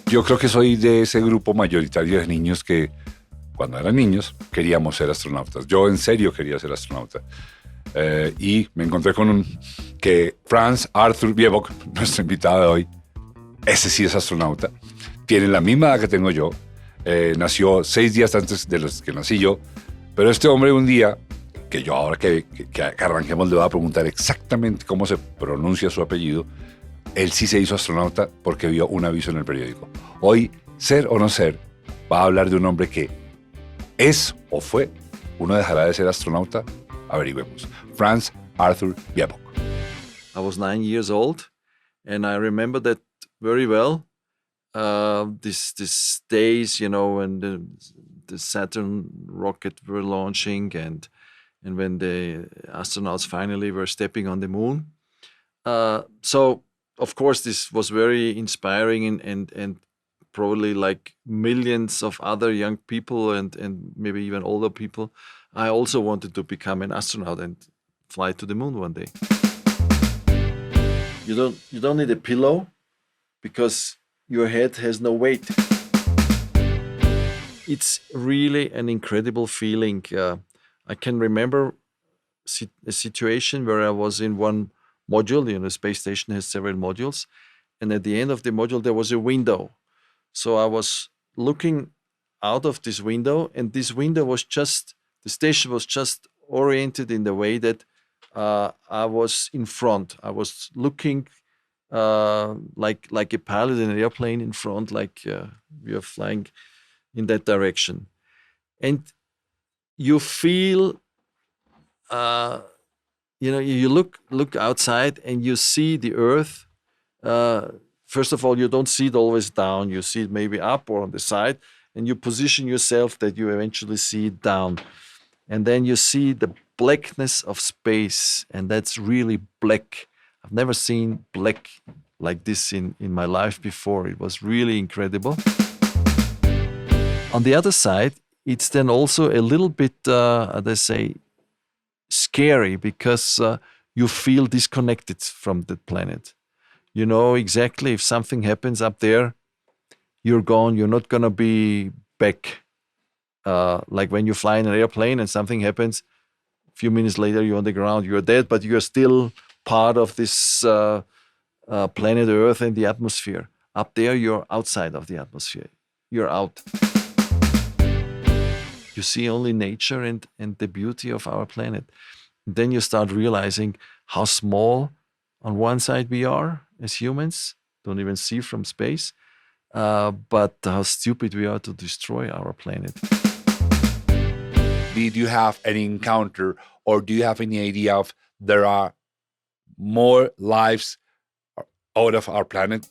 Yo creo que soy de ese grupo mayoritario de niños que, cuando eran niños, queríamos ser astronautas. Yo en serio quería ser astronauta. Y me encontré con que Franz Arthur Viehböck, nuestro invitado de hoy, ese sí es astronauta, tiene la misma edad que tengo yo, nació 6 días antes de los que nací yo, pero este hombre un día, que yo ahora que arranquemos le voy a preguntar exactamente cómo se pronuncia su apellido, él sí se hizo astronauta porque vio un aviso en el periódico. Hoy, ser o no ser, va a hablar de un hombre que es o fue. ¿Uno dejará de ser astronauta? Averigüemos. Franz Arthur Viehböck. I was 9 years old, and I remember that very well. These days, when the Saturn rocket were launching, and when the astronauts finally were stepping on the moon. So, of course, this was very inspiring, and probably like millions of other young people and maybe even older people, I also wanted to become an astronaut and fly to the moon one day. You don't need a pillow because your head has no weight. It's really an incredible feeling. I can remember a situation where I was in one module. The space station has several modules, and at the end of the module there was a window. So I was looking out of this window, and this window was the station was just oriented in the way that I was in front. I was looking like a pilot in an airplane in front, like we are flying in that direction. And you feel, you look outside and you see the Earth. First of all, you don't see it always down. You see it maybe up or on the side, and you position yourself that you eventually see it down. And then you see the blackness of space, and that's really black. I've never seen black like this in my life before. It was really incredible. On the other side, it's then also a little bit, scary, because you feel disconnected from the planet. You know exactly if something happens up there, you're gone. You're not going to be back. Like when you fly in an airplane and something happens, a few minutes later you're on the ground, you're dead, but you're still part of this planet Earth and the atmosphere. Up there, you're outside of the atmosphere. You're out. You see only nature and the beauty of our planet. And then you start realizing how small on one side we are as humans, don't even see from space, but how stupid we are to destroy our planet. Did you have any encounter, or do you have any idea of there are more lives out of our planet?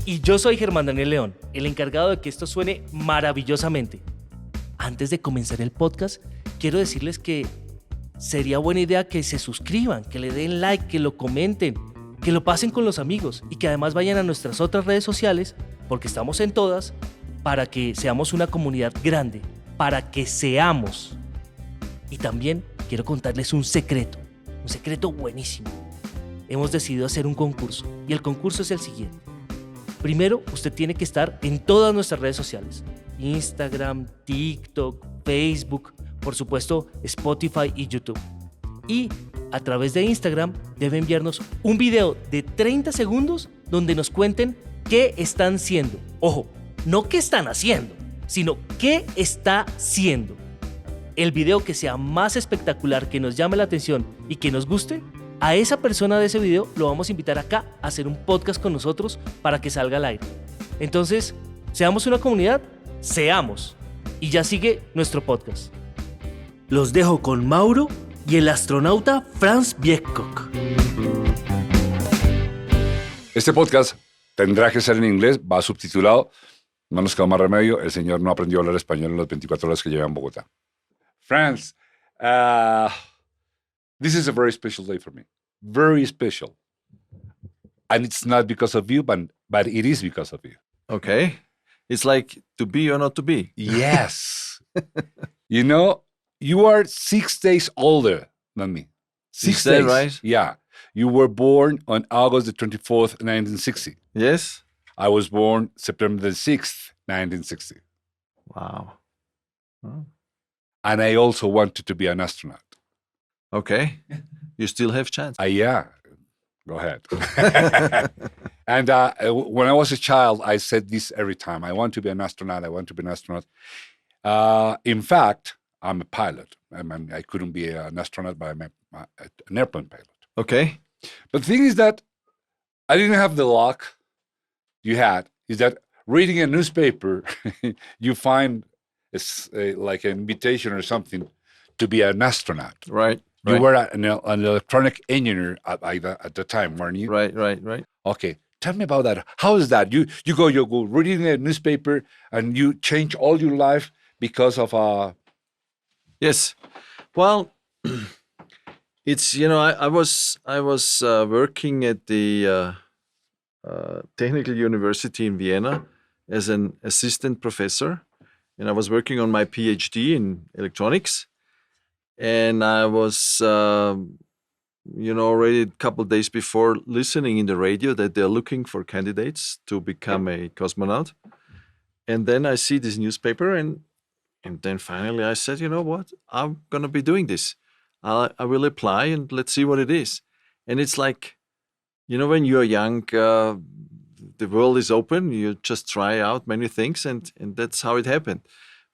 Y yo soy Germán Daniel León, el encargado de que esto suene maravillosamente. Antes de comenzar el podcast, quiero decirles que sería buena idea que se suscriban, que le den like, que lo comenten, que lo pasen con los amigos y que además vayan a nuestras otras redes sociales, porque estamos en todas, para que seamos una comunidad grande, para que seamos. Y también quiero contarles un secreto buenísimo. Hemos decidido hacer un concurso y el concurso es el siguiente. Primero, usted tiene que estar en todas nuestras redes sociales: Instagram, TikTok, Facebook, por supuesto Spotify y YouTube. Y a través de Instagram debe enviarnos un video de 30 segundos donde nos cuenten qué están haciendo. Ojo, no qué están haciendo, sino qué está haciendo. El video que sea más espectacular, que nos llame la atención y que nos guste, a esa persona de ese video lo vamos a invitar acá a hacer un podcast con nosotros para que salga al aire. Entonces, seamos una comunidad, seamos. Y ya sigue nuestro podcast. Los dejo con Mauro y el astronauta Franz Viehböck. Este podcast tendrá que ser en inglés, va subtitulado. No nos quedó más remedio. El señor no aprendió a hablar español en las 24 horas que lleva en Bogotá. Franz, this is a very special day for me. Very special. And it's not because of you, but it is because of you. Okay. It's like to be or not to be. Yes. You know, you are 6 days older than me. 6 days. Right? Yeah. You were born on August the 24th, 1960. Yes. I was born September the 6th, 1960. Wow. Oh. And I also wanted to be an astronaut. Okay. You still have chance. Yeah, go ahead. And when I was a child, I said this every time. I want to be an astronaut. I want to be an astronaut. In fact, I'm a pilot. I couldn't be an astronaut, but I'm an airplane pilot. Okay. But the thing is that I didn't have the luck you had, is that reading a newspaper, you find like an invitation or something to be an astronaut. Right. You were an electronic engineer at the time, weren't you? Right. Okay. Tell me about that. How is that? You go reading a newspaper and you change all your life because of Yes. Well, it's I was working at the technical university in Vienna as an assistant professor, and I was working on my PhD in electronics, and I was already a couple of days before listening in the radio that they're looking for candidates to become a cosmonaut, and then I see this newspaper and then finally I said, you know what, I'm gonna be doing this. I will apply and let's see what it is. And it's like, when you're young, the world is open. You just try out many things, and that's how it happened.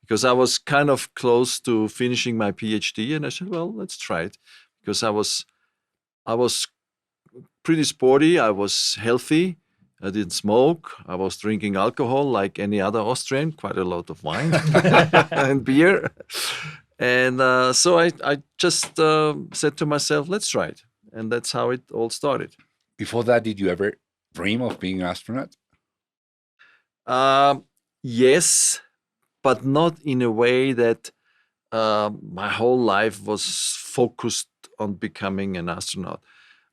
Because I was kind of close to finishing my PhD, and I said, well, let's try it. Because I was pretty sporty. I was healthy. I didn't smoke. I was drinking alcohol like any other Austrian, quite a lot of wine and beer. And so I just said to myself, let's try it. And that's how it all started. Before that, did you ever dream of being an astronaut? Yes, but not in a way that my whole life was focused on becoming an astronaut.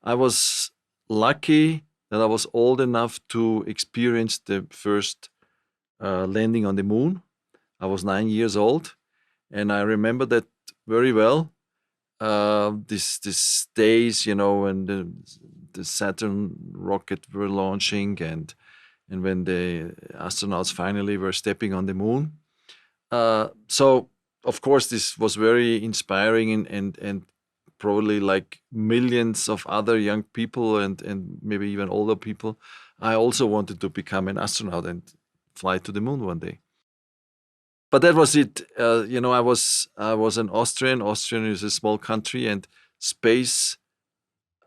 I was lucky that I was old enough to experience the first landing on the moon. I was 9 years old, and I remember that very well. These days, when the Saturn rocket were launching, and when the astronauts finally were stepping on the moon. So, of course, this was very inspiring, and probably like millions of other young people and maybe even older people, I also wanted to become an astronaut and fly to the moon one day. But that was it. I was an Austrian. Austrian is a small country, and space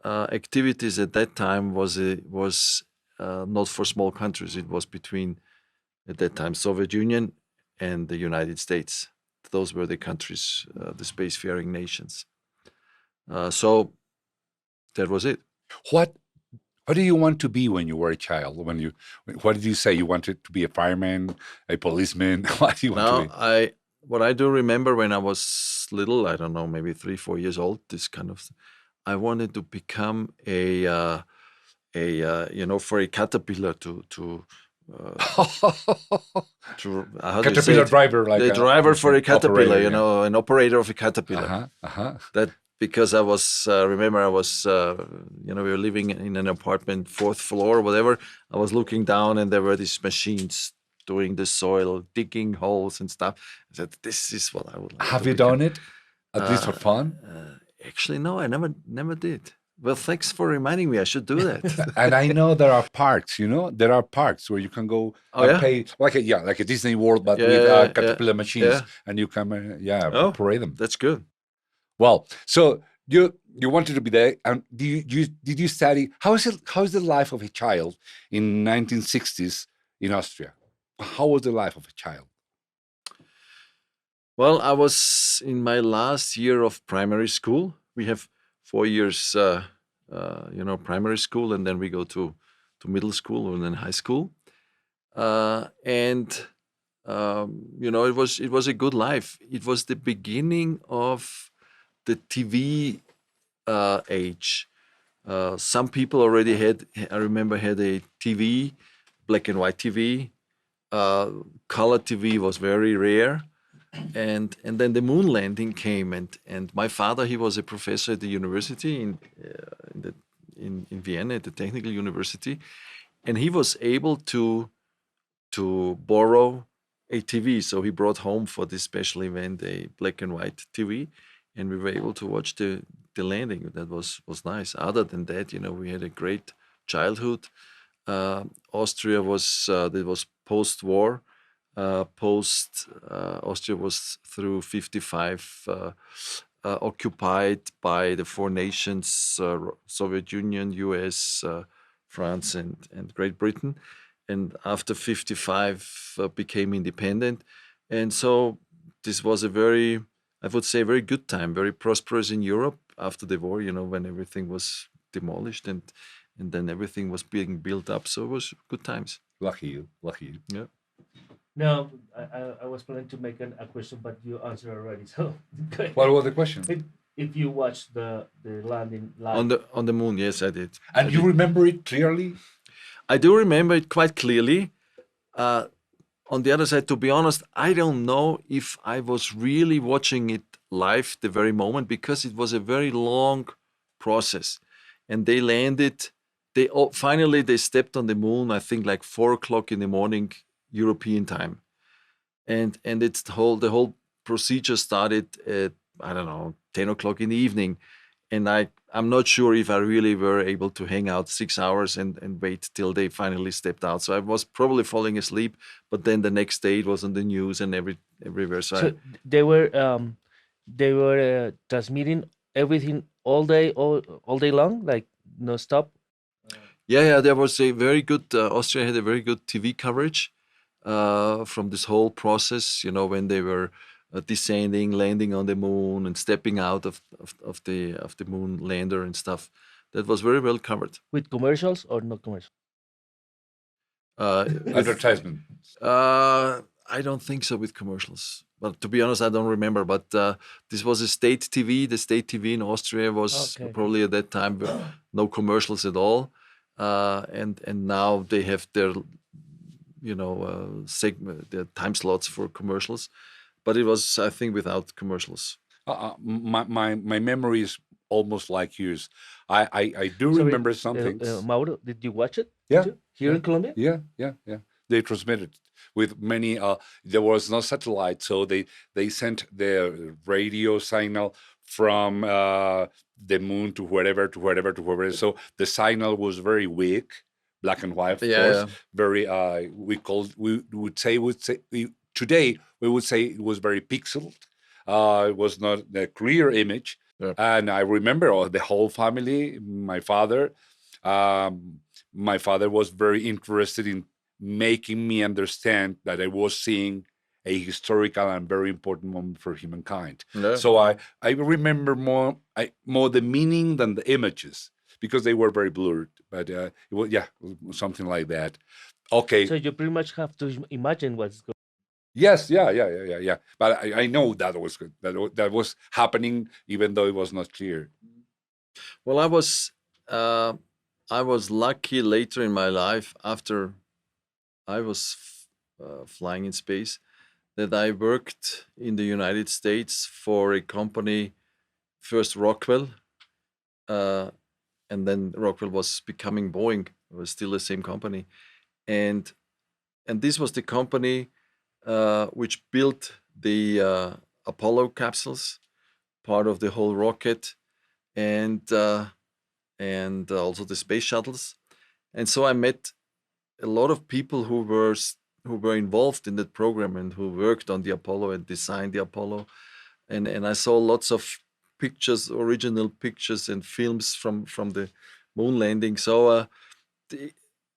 activities at that time was not for small countries. It was between, at that time, Soviet Union and the United States. Those were the countries, the spacefaring nations. So that was it. What do you want to be when you were a child? What did you say? You wanted to be a fireman, a policeman? What do you want to be? What I do remember when I was little, I don't know, maybe 3-4 years old, I wanted to become for a caterpillar to caterpillar driver, like the driver for a caterpillar, operator, an operator of a caterpillar. That because I was remember I was we were living in an apartment, 4th floor or whatever. I was looking down and there were these machines doing the soil, digging holes and stuff. I said, this is what I would like. Have you done it? At least for fun? Actually, no, I never did. Well, thanks for reminding me. I should do that. And I know there are parks, there are parks where you can go pay, like a Disney World, but with caterpillar machines, and you can, operate them. That's good. Well, so you wanted to be there, and did you study? How is the life of a child in 1960s in Austria? How was the life of a child? Well, I was in my last year of primary school. We have 4 years, primary school, and then we go to middle school and then high school. It was a good life. It was the beginning of the TV age. Some people already had a TV, black and white TV. Color TV was very rare. And then the moon landing came, and my father, he was a professor at the university in Vienna, at the technical university, and he was able to borrow a TV. So he brought home for this special event a black and white TV, and we were able to watch the landing. That was nice. Other than that, we had a great childhood. Austria was that was post-war. Austria was through 55 occupied by the four nations: Soviet Union, U.S., France, and Great Britain. And after 55 became independent. And so this was a very, I would say, very good time, very prosperous in Europe after the war, when everything was demolished and then everything was being built up. So it was good times. Lucky you. Yeah. No, I was planning to make a question, but you answered already. So go ahead. What was the question? If you watched the landing live. On the moon, yes, I did. And you remember it clearly? I do remember it quite clearly. On the other side, to be honest, I don't know if I was really watching it live the very moment, because it was a very long process. And they landed, finally they stepped on the moon, I think like 4:00 in the morning, European time. And it's the whole procedure started at, I don't know, 10:00 in the evening. And I'm not sure if I really were able to hang out 6 hours and wait till they finally stepped out. So I was probably falling asleep, but then the next day it was on the news and everywhere. So they were transmitting everything all day long, like no stop. Yeah, there was a very good, Austria had a very good TV coverage from this whole process, when they were descending, landing on the moon, and stepping out of the moon lander and stuff. That was very well covered. With commercials or no commercials? Advertisement. I don't think so with commercials. But to be honest, I don't remember. But this was a state TV. The state TV in Austria was probably at that time no commercials at all. And now they have their, their time slots for commercials. But it was, I think, without commercials. My memory is almost like yours. I do remember some things. Mauro, did you watch it? Yeah. Here in Colombia? Yeah. They transmitted with many. There was no satellite, so they sent the radio signal from the moon to wherever. So the signal was very weak, black and white, of course. Very. Today we would say it was very pixeled. It was not a clear image. Yeah. And I remember the whole family, my father. My father was very interested in making me understand that I was seeing a historical and very important moment for humankind. Yeah. So I remember more the meaning than the images, because they were very blurred. But it was something like that. Okay. So you pretty much have to imagine what's going. Yes, yeah. But I know that was good. That was happening, even though it was not clear. Well, I was lucky later in my life, after I was flying in space, that I worked in the United States for a company, first Rockwell, and then Rockwell was becoming Boeing. It was still the same company, and this was the company which built the Apollo capsules, part of the whole rocket, and also the space shuttles. And so I met a lot of people who were involved in that program and who worked on the Apollo and designed the Apollo. And I saw lots of pictures, original pictures and films from the moon landing. So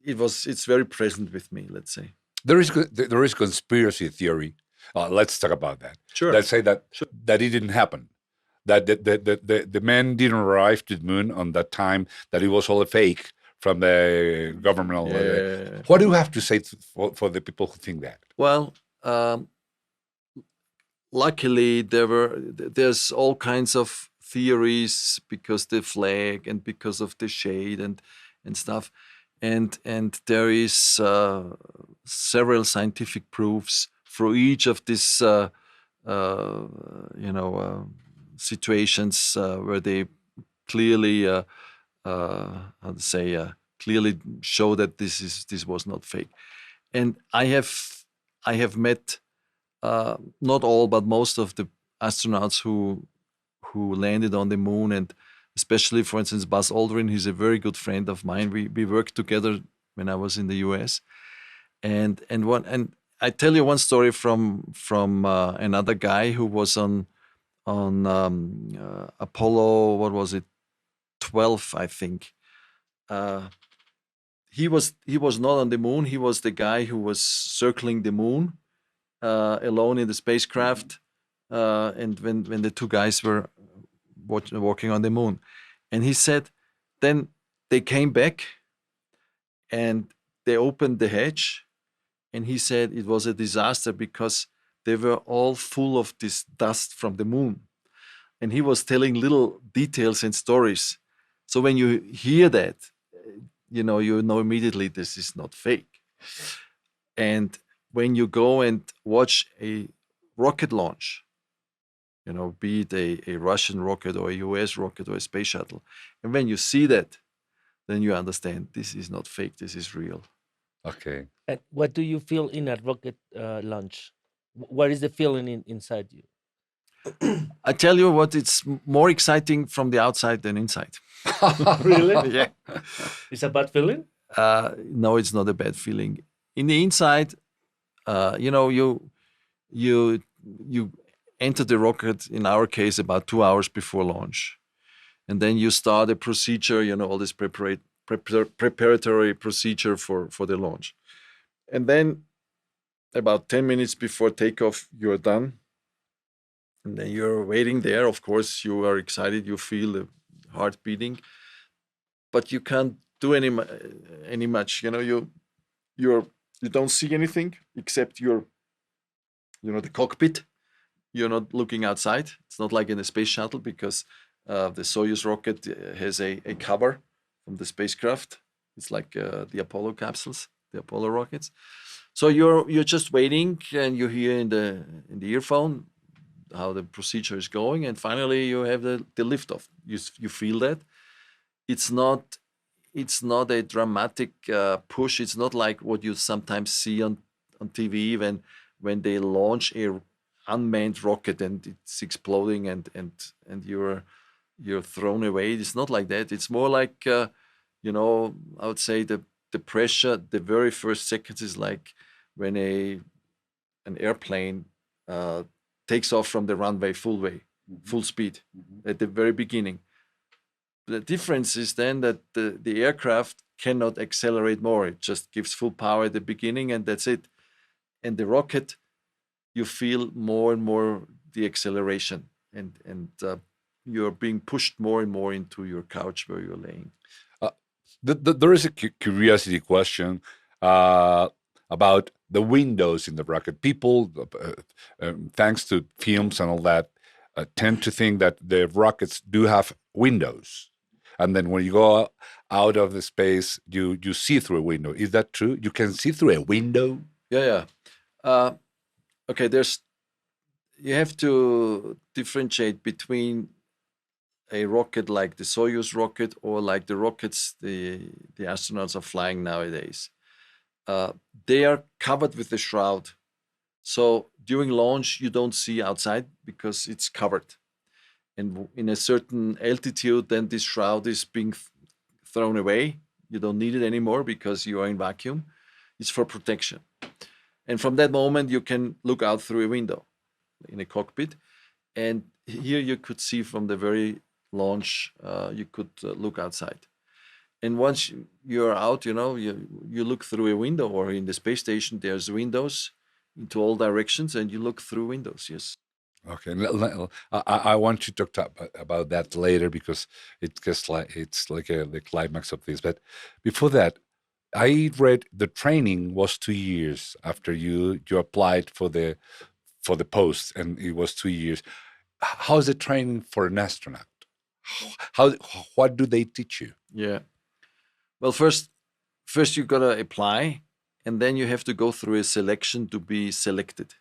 it's very present with me, let's say. There is conspiracy theory. Let's talk about that. Sure. Let's say that it didn't happen. That the men didn't arrive to the moon on that time. That it was all a fake from the government. Yeah. What do you have to say for the people who think that? Well, luckily there's all kinds of theories, because the flag and because of the shade and stuff. And there is several scientific proofs for each of these situations where they clearly clearly show that this was not fake. And I have met not all, but most of the astronauts who landed on the moon, and especially, for instance, Buzz Aldrin. He's a very good friend of mine. We worked together when I was in the U.S. And I tell you one story from another guy who was on Apollo. What was it? 12, I think. He was not on the moon. He was the guy who was circling the moon alone in the spacecraft. And when the two guys were walking on the moon, and he said, then they came back and they opened the hatch, and he said it was a disaster because they were all full of this dust from the moon. And he was telling little details and stories. So when you hear that, you know immediately this is not fake. And when you go and watch a rocket launch, be it a Russian rocket or a US rocket or a space shuttle, and when you see that, then you understand this is not fake, this is real. Okay. And what do you feel in a rocket launch? What is the feeling inside you? I tell you what, it's more exciting from the outside than inside. Really? Yeah. It's a bad feeling? No, it's not a bad feeling. In the inside, you enter the rocket, in our case, about 2 hours before launch. And then you start a procedure, all this preparatory procedure for the launch. And then about 10 minutes before takeoff, you're done. And then you're waiting there. Of course, you are excited. You feel the heart beating, but you can't do any much. You don't see anything except the cockpit. You're not looking outside. It's not like in a space shuttle, because the Soyuz rocket has a cover from the spacecraft. It's like the Apollo capsules, the Apollo rockets. So you're just waiting, and you hear in the earphone how the procedure is going, and finally you have the liftoff. You feel that it's not a dramatic push. It's not like what you sometimes see on TV when they launch a unmanned rocket and it's exploding and you're thrown away. It's not like that. It's more like I would say the pressure. The very first seconds is like when an airplane takes off from the runway full speed at the very beginning. The difference is then that the aircraft cannot accelerate more. It just gives full power at the beginning, and that's it. And the rocket, you feel more and more the acceleration, and you're being pushed more and more into your couch where you're laying. There is a curiosity question about the windows in the rocket. People, thanks to films and all that, tend to think that the rockets do have windows. And then when you go out of the space, you see through a window. Is that true? You can see through a window? Yeah. Okay, you have to differentiate between a rocket like the Soyuz rocket or like the rockets the astronauts are flying nowadays. They are covered with a shroud. So during launch, you don't see outside because it's covered. And in a certain altitude, then this shroud is being thrown away. You don't need it anymore because you are in vacuum. It's for protection. And from that moment, you can look out through a window in a cockpit. And here you could see from the very launch, you could look outside. And once you're out, you look through a window, or in the space station, there's windows into all directions, and you look through windows, yes. Okay, I want you to talk about that later, because it's like the climax of this. But before that, I read the training was 2 years after you applied for the post, and it was 2 years. How's the training for an astronaut? What do they teach you? Yeah. Well, first you gotta apply, and then you have to go through a selection to be selected.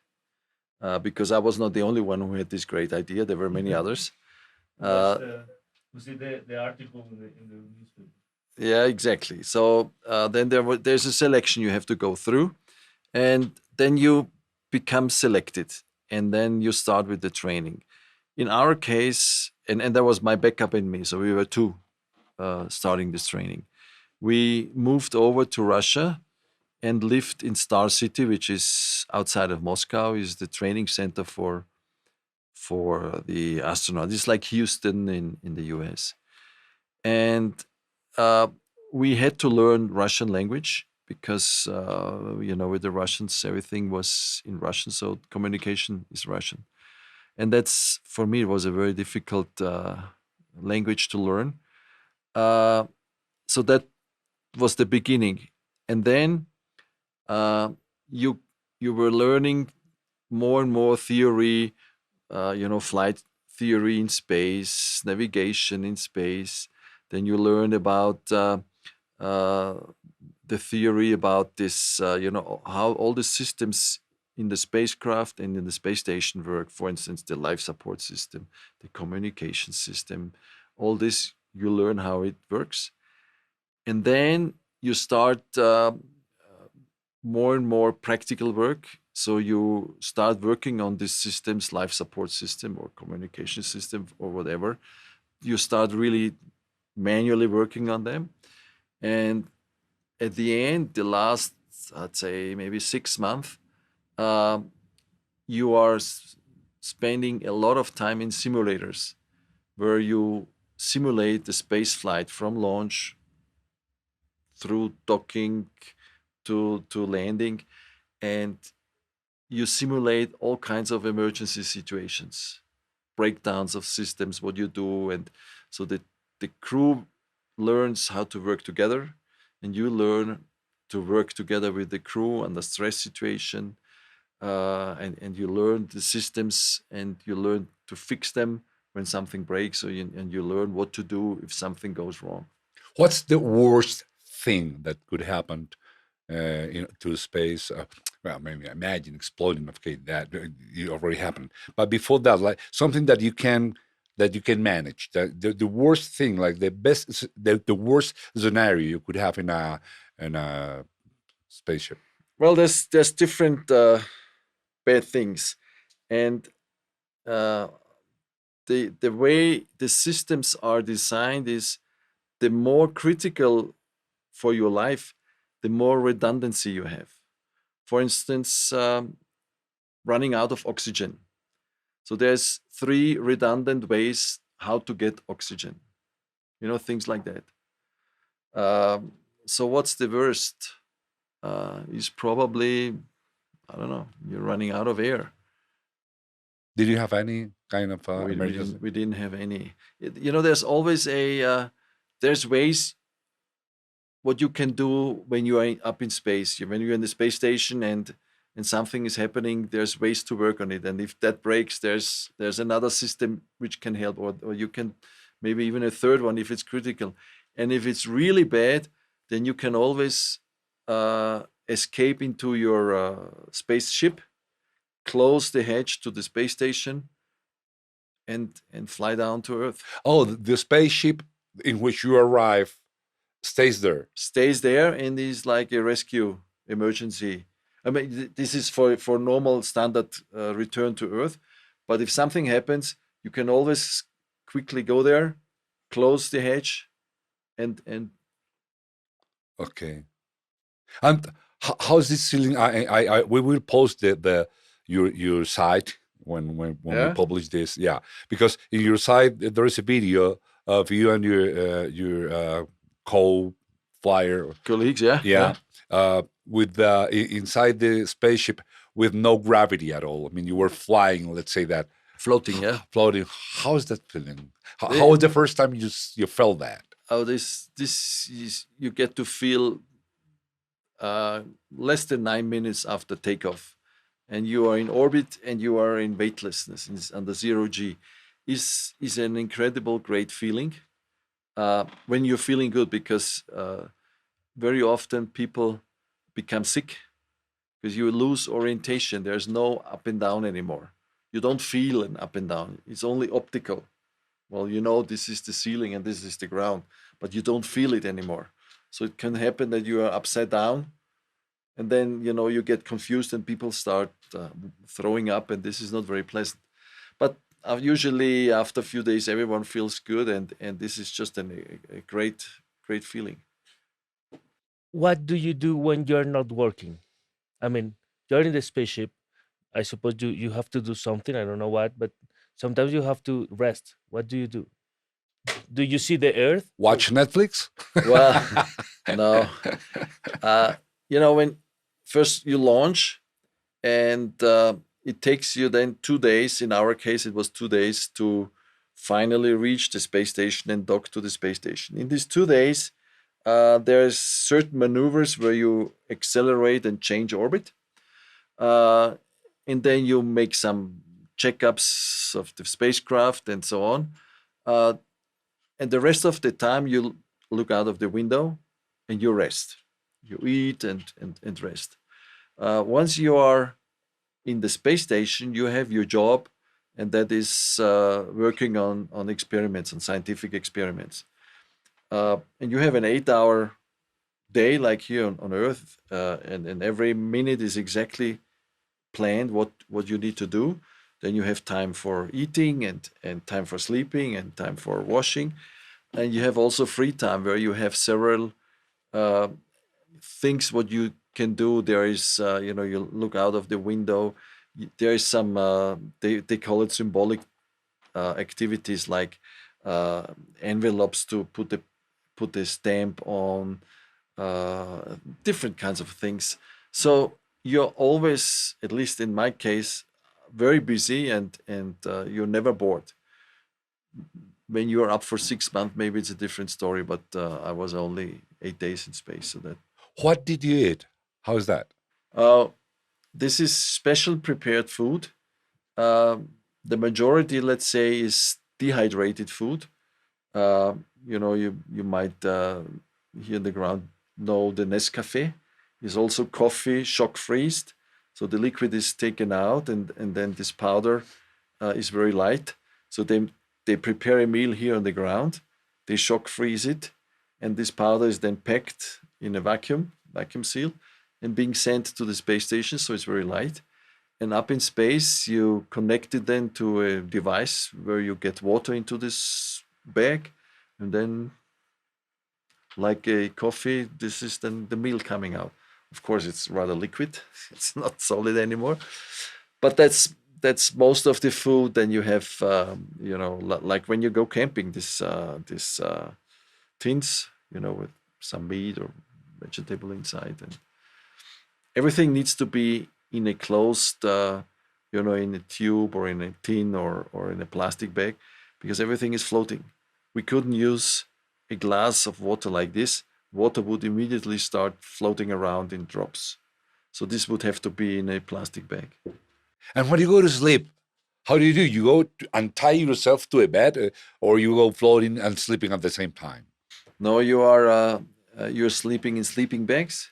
Because I was not the only one who had this great idea. There were many others. Was it the article in the newspaper? Yeah, exactly. So then there's a selection you have to go through, and then you become selected, and then you start with the training. In our case, and that was my backup in me, so we were two starting this training. We moved over to Russia and lived in Star City, which is outside of Moscow, is the training center for the astronauts. It's like Houston in the US. And uh, we had to learn Russian language because, with the Russians, everything was in Russian, so communication is Russian. And that's, for me, it was a very difficult language to learn. Uh, so that was the beginning. And then uh, you you were learning more and more theory, flight theory in space, navigation in space. Then you learn about uh, the theory about this, how all the systems in the spacecraft and in the space station work. For instance, the life support system, the communication system, all this, you learn how it works. And then you start more and more practical work. So you start working on these systems, life support system or communication system or whatever. You start really manually working on them. And at the end, the last, I'd say maybe 6 months, um, you are spending a lot of time in simulators where you simulate the space flight from launch through docking to landing, and you simulate all kinds of emergency situations, breakdowns of systems, what you do, and so that the crew learns how to work together, and you learn to work together with the crew under stress situation, and you learn the systems, and you learn to fix them when something breaks, and you learn what to do if something goes wrong. What's the worst thing that could happen to space? Well, maybe imagine exploding. Okay, that it already happened. But before that, like something that you can manage. The worst thing, like the worst scenario you could have in a spaceship. Well, there's different bad things, and uh, the way the systems are designed is the more critical for your life, the more redundancy you have. For instance, running out of oxygen. So there's 3 redundant ways how to get oxygen. Things like that. So what's the worst? Is probably, I don't know, you're running out of air. Did you have any kind of We emergency? didn't have any. There's always there's ways what you can do when you are up in space. When you're in the space station and something is happening, there's ways to work on it. And if that breaks, there's another system which can help, or you can maybe even a third one if it's critical. And if it's really bad, then you can always escape into your spaceship, close the hatch to the space station, and fly down to Earth. Oh, the spaceship in which you arrive stays there. Stays there and is like a rescue emergency. I mean, this is for normal standard return to Earth. But if something happens, you can always quickly go there, close the hatch, and Okay. And how's this feeling? We will post your site when we Yeah. publish this. Yeah, because in your site there is a video of you and your co-flyer. colleagues, yeah, Yeah, with inside the spaceship with no gravity at all. I mean, you were flying. Let's say that floating, yeah. floating. How's that feeling? Yeah. How was the first time you felt that? Oh, this is, you get to feel less than 9 minutes after takeoff, and you are in orbit and you are in weightlessness under 0 G. Is an incredible, great feeling when you're feeling good, because very often people become sick because you lose orientation. There's no up and down anymore. You don't feel an up and down. It's only optical. Well, this is the ceiling and this is the ground. but you don't feel it anymore. So it can happen that you are upside down, and then you get confused and people start throwing up, and this is not very pleasant. But usually after a few days, everyone feels good, and this is just a great feeling. What do you do when you're not working? I mean, you're in the spaceship. I suppose you have to do something. I don't know what, but sometimes you have to rest. What do you do? Do you see the Earth? Watch Netflix? Well, no. When first you launch, and it takes you then 2 days. In our case, it was 2 days to finally reach the space station and dock to the space station. In these 2 days, there's certain maneuvers where you accelerate and change orbit. And then you make some checkups of the spacecraft and so on. And the rest of the time, you look out of the window and you rest. You eat and rest. Once you are in the space station, you have your job, and that is working on experiments, on scientific experiments. And you have an 8-hour day, like here on Earth, and every minute is exactly planned what you need to do. Then you have time for eating and time for sleeping and time for washing. And you have also free time where you have several things what you can do. There is, you look out of the window. There is some, they call it symbolic activities, like envelopes to put a stamp on, different kinds of things. So you're always, at least in my case, very busy, and you're never bored. When you're up for 6 months, maybe it's a different story, but I was only 8 days in space. So that. What did you eat? How is that? This is special prepared food. The majority, let's say, is dehydrated food. You might here in the ground know the Nescafe. Is also coffee shock freezed. So the liquid is taken out, and then this powder is very light. So they prepare a meal here on the ground. They shock freeze it, and this powder is then packed in a vacuum seal, and being sent to the space station. So it's very light. And up in space, you connect it then to a device where you get water into this bag, and then, like a coffee, this is then the meal coming out. Of course, it's rather liquid. It's not solid anymore. But that's most of the food. Then you have, like when you go camping, this tins, with some meat or vegetable inside, and everything needs to be in a closed, in a tube or in a tin or in a plastic bag, because everything is floating. We couldn't use a glass of water like this. Water would immediately start floating around in drops. So this would have to be in a plastic bag. And when you go to sleep, how do? You go and tie yourself to a bed, or you go floating and sleeping at the same time? No, you're sleeping in sleeping bags.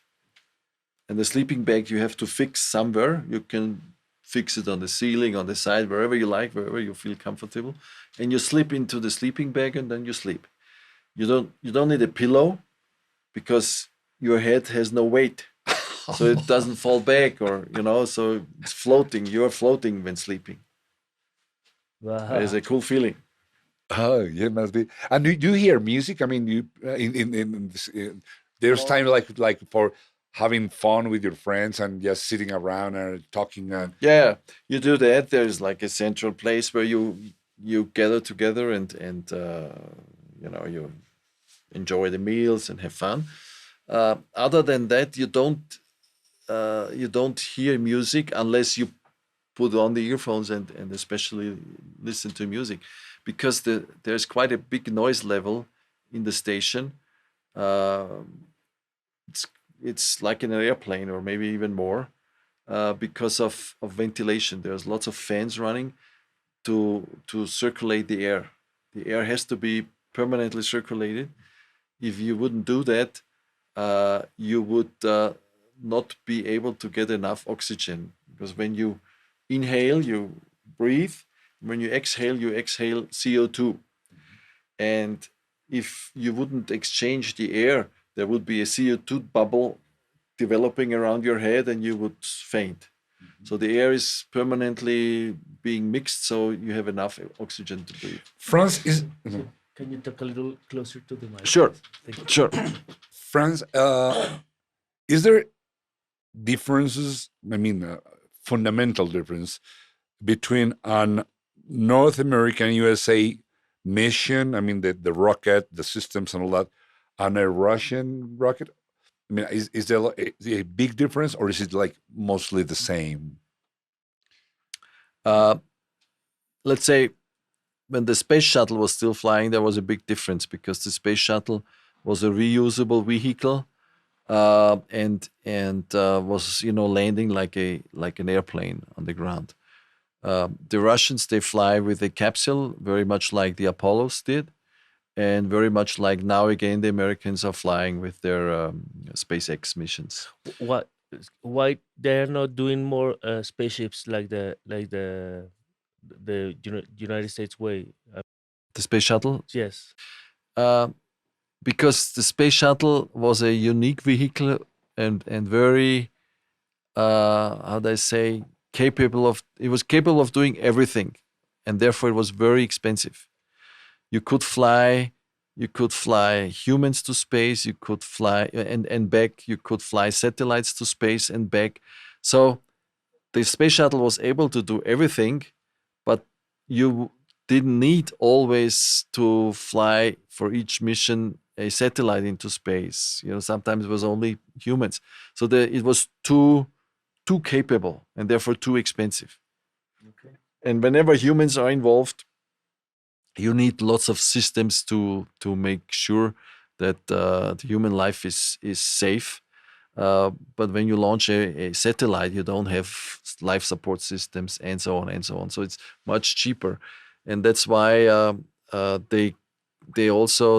And the sleeping bag you have to fix somewhere. You can fix it on the ceiling, on the side, wherever you like, wherever you feel comfortable. And you slip into the sleeping bag, and then you sleep. You don't need a pillow, because your head has no weight. So it doesn't fall back, so it's floating. You're floating when sleeping. Wow. It's a cool feeling. Oh, yeah, it must be. And do you hear music? I mean, there's time like for having fun with your friends and just sitting around and talking. Yeah, you do that. There's like a central place where you gather together and you enjoy the meals and have fun. Other than that, you don't hear music unless you put on the earphones and especially listen to music, because there's quite a big noise level in the station. It's like in an airplane, or maybe even more, because of ventilation. There's lots of fans running to circulate the air. The air has to be permanently circulated. If you wouldn't do that, you would not be able to get enough oxygen, because when you inhale, you breathe. When you exhale CO2. And if you wouldn't exchange the air, there would be a CO2 bubble developing around your head and you would faint. So the air is permanently being mixed, so you have enough oxygen to breathe. France is. Can you talk a little closer to the mic? Sure, Thank you. sure. France, is there differences? I mean, fundamental difference between an North American USA mission, I mean, the rocket, the systems and all that, and a Russian rocket? I mean, is there a big difference, or is it like mostly the same? Let's say when the space shuttle was still flying, there was a big difference because the space shuttle was a reusable vehicle and was landing like an airplane on the ground. The Russians, they fly with a capsule, very much like the Apollos did, and very much like now again the Americans are flying with their SpaceX missions. Why they're not doing more spaceships like the United States way? The space shuttle? Yes. Because the space shuttle was a unique vehicle and very, how do I say, it was capable of doing everything, and therefore it was very expensive. You could fly humans to space, you could fly and back, you could fly satellites to space and back. So the space shuttle was able to do everything, but you didn't need always to fly for each mission a satellite into space. Sometimes it was only humans. So it was too capable and therefore too expensive. Okay. And whenever humans are involved, you need lots of systems to make sure that the human life is safe. But when you launch a satellite, you don't have life support systems and so on and so on. So it's much cheaper, and that's why the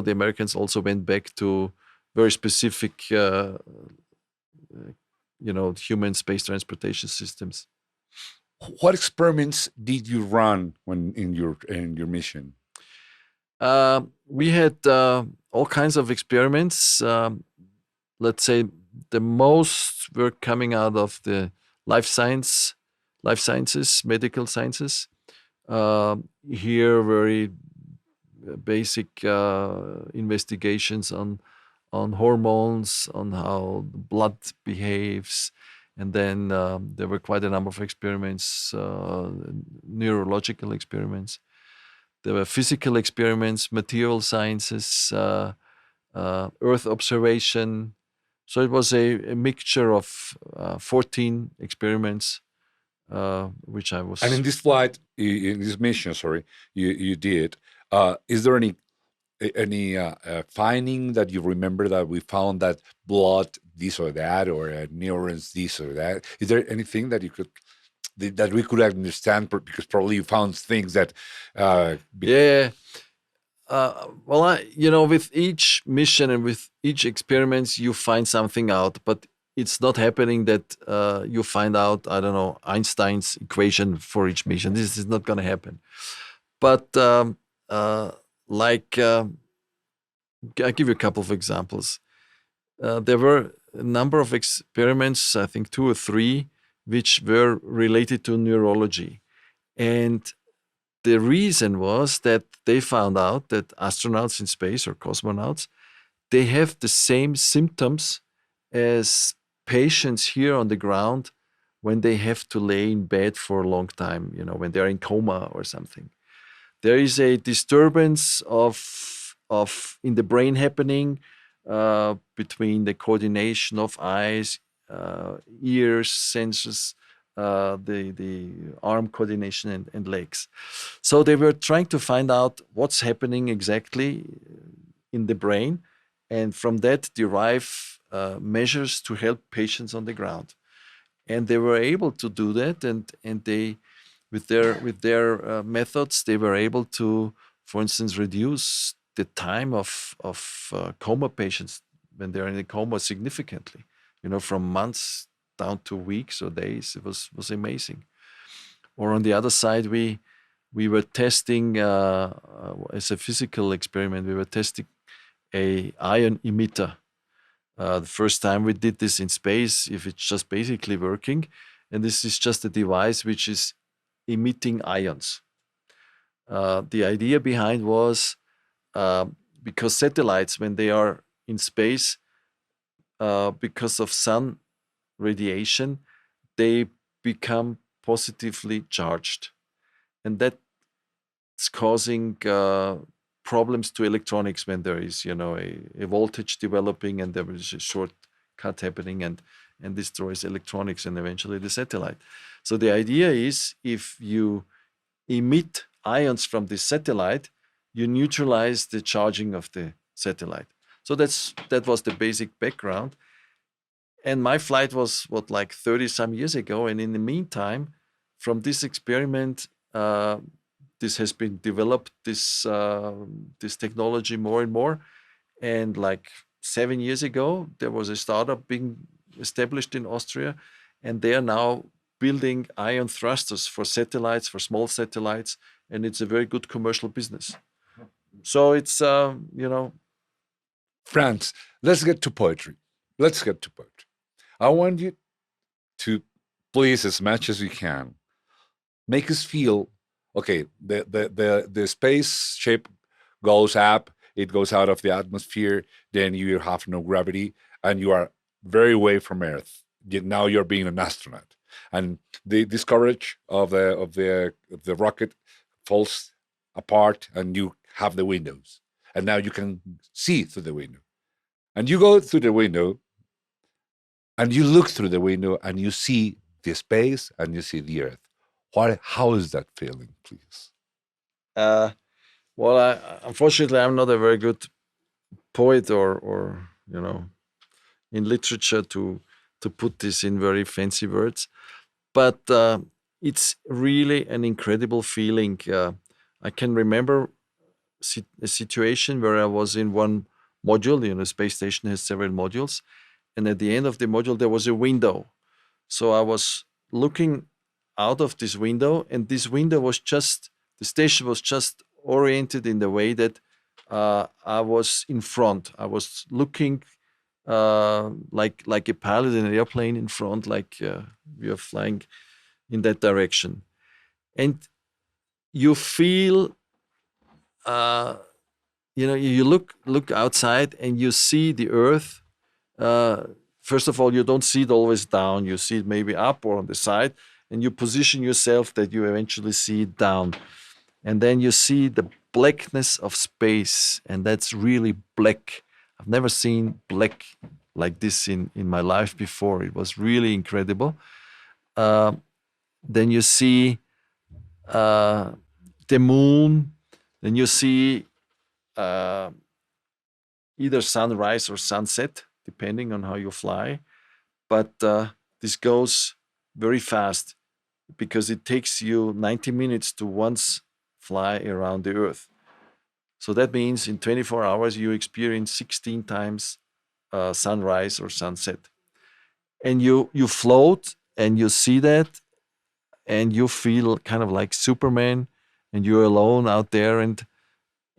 Americans also went back to very specific human space transportation systems. What experiments did you run when in your mission? We had all kinds of experiments. Let's say the most were coming out of the life sciences, medical sciences. Here, very basic investigations on hormones, on how the blood behaves, and then there were quite a number of experiments, neurological experiments. There were physical experiments, material sciences, Earth observation. So it was a mixture of 14 experiments, which I was. And in this flight, in this mission, you did. Is there any finding that you remember that we found that blood this or that, or neurons this or that? Is there anything that we could understand, because probably you found things that with each mission and with each experiment you find something out, but it's not happening that you find out, I don't know, Einstein's equation for each mission. This is not going to happen. But I'll give you a couple of examples. There were a number of experiments, I think 2 or 3, which were related to neurology. And the reason was that they found out that astronauts in space, or cosmonauts, they have the same symptoms as patients here on the ground when they have to lay in bed for a long time, when they're in coma or something. There is a disturbance in the brain happening between the coordination of eyes, ears, senses, the arm coordination and legs. So they were trying to find out what's happening exactly in the brain, and from that derive measures to help patients on the ground. And they were able to do that, and they, with their methods, they were able to, for instance, reduce the time of coma patients when they're in a coma significantly, from months down to weeks or days. It was amazing. Or on the other side, we were testing, as a physical experiment, we were testing a ion emitter. The first time we did this in space, if it's just basically working, and this is just a device which is emitting ions. The idea behind was because satellites, when they are in space, because of sun radiation, they become positively charged, and that's causing problems to electronics when there is, a voltage developing and there is a short cut happening and destroys electronics and eventually the satellite. So the idea is, if you emit ions from the satellite, you neutralize the charging of the satellite. So that was the basic background. And my flight was like 30 some years ago. And in the meantime, from this experiment, this has been developed, this technology more and more. And like 7 years ago, there was a startup being established in Austria, and they are now building ion thrusters for satellites, for small satellites, and it's a very good commercial business. So it's, Franz, let's get to poetry. I want you to, please, as much as you can, make us feel, okay, the spaceship goes up, it goes out of the atmosphere, then you have no gravity, and you are very away from Earth. Now you're being an astronaut, and the discourage of the rocket falls apart, and you have the windows, and now you can see through the window, and you go through the window, and you look through the window, and you see the space, and you see the Earth. How is that feeling, please? Well, unfortunately, I'm not a very good poet or in literature to put this in very fancy words, but it's really an incredible feeling. I can remember a situation where I was in one module. Space station has several modules, and at the end of the module there was a window. So I was looking out of this window, and this window was the station was just oriented in the way that I was in front. I was looking like a pilot in an airplane in front, like we are flying in that direction. And you feel, you look outside and you see the Earth. First of all, you don't see it always down. You see it maybe up or on the side, and you position yourself that you eventually see it down. And then you see the blackness of space, and that's really black. I've never seen black like this in my life before. It was really incredible. Then you see the moon. Then you see either sunrise or sunset, depending on how you fly. But this goes very fast because it takes you 90 minutes to once fly around the Earth. So that means in 24 hours you experience 16 times sunrise or sunset. And you float and you see that, and you feel kind of like Superman, and you're alone out there, and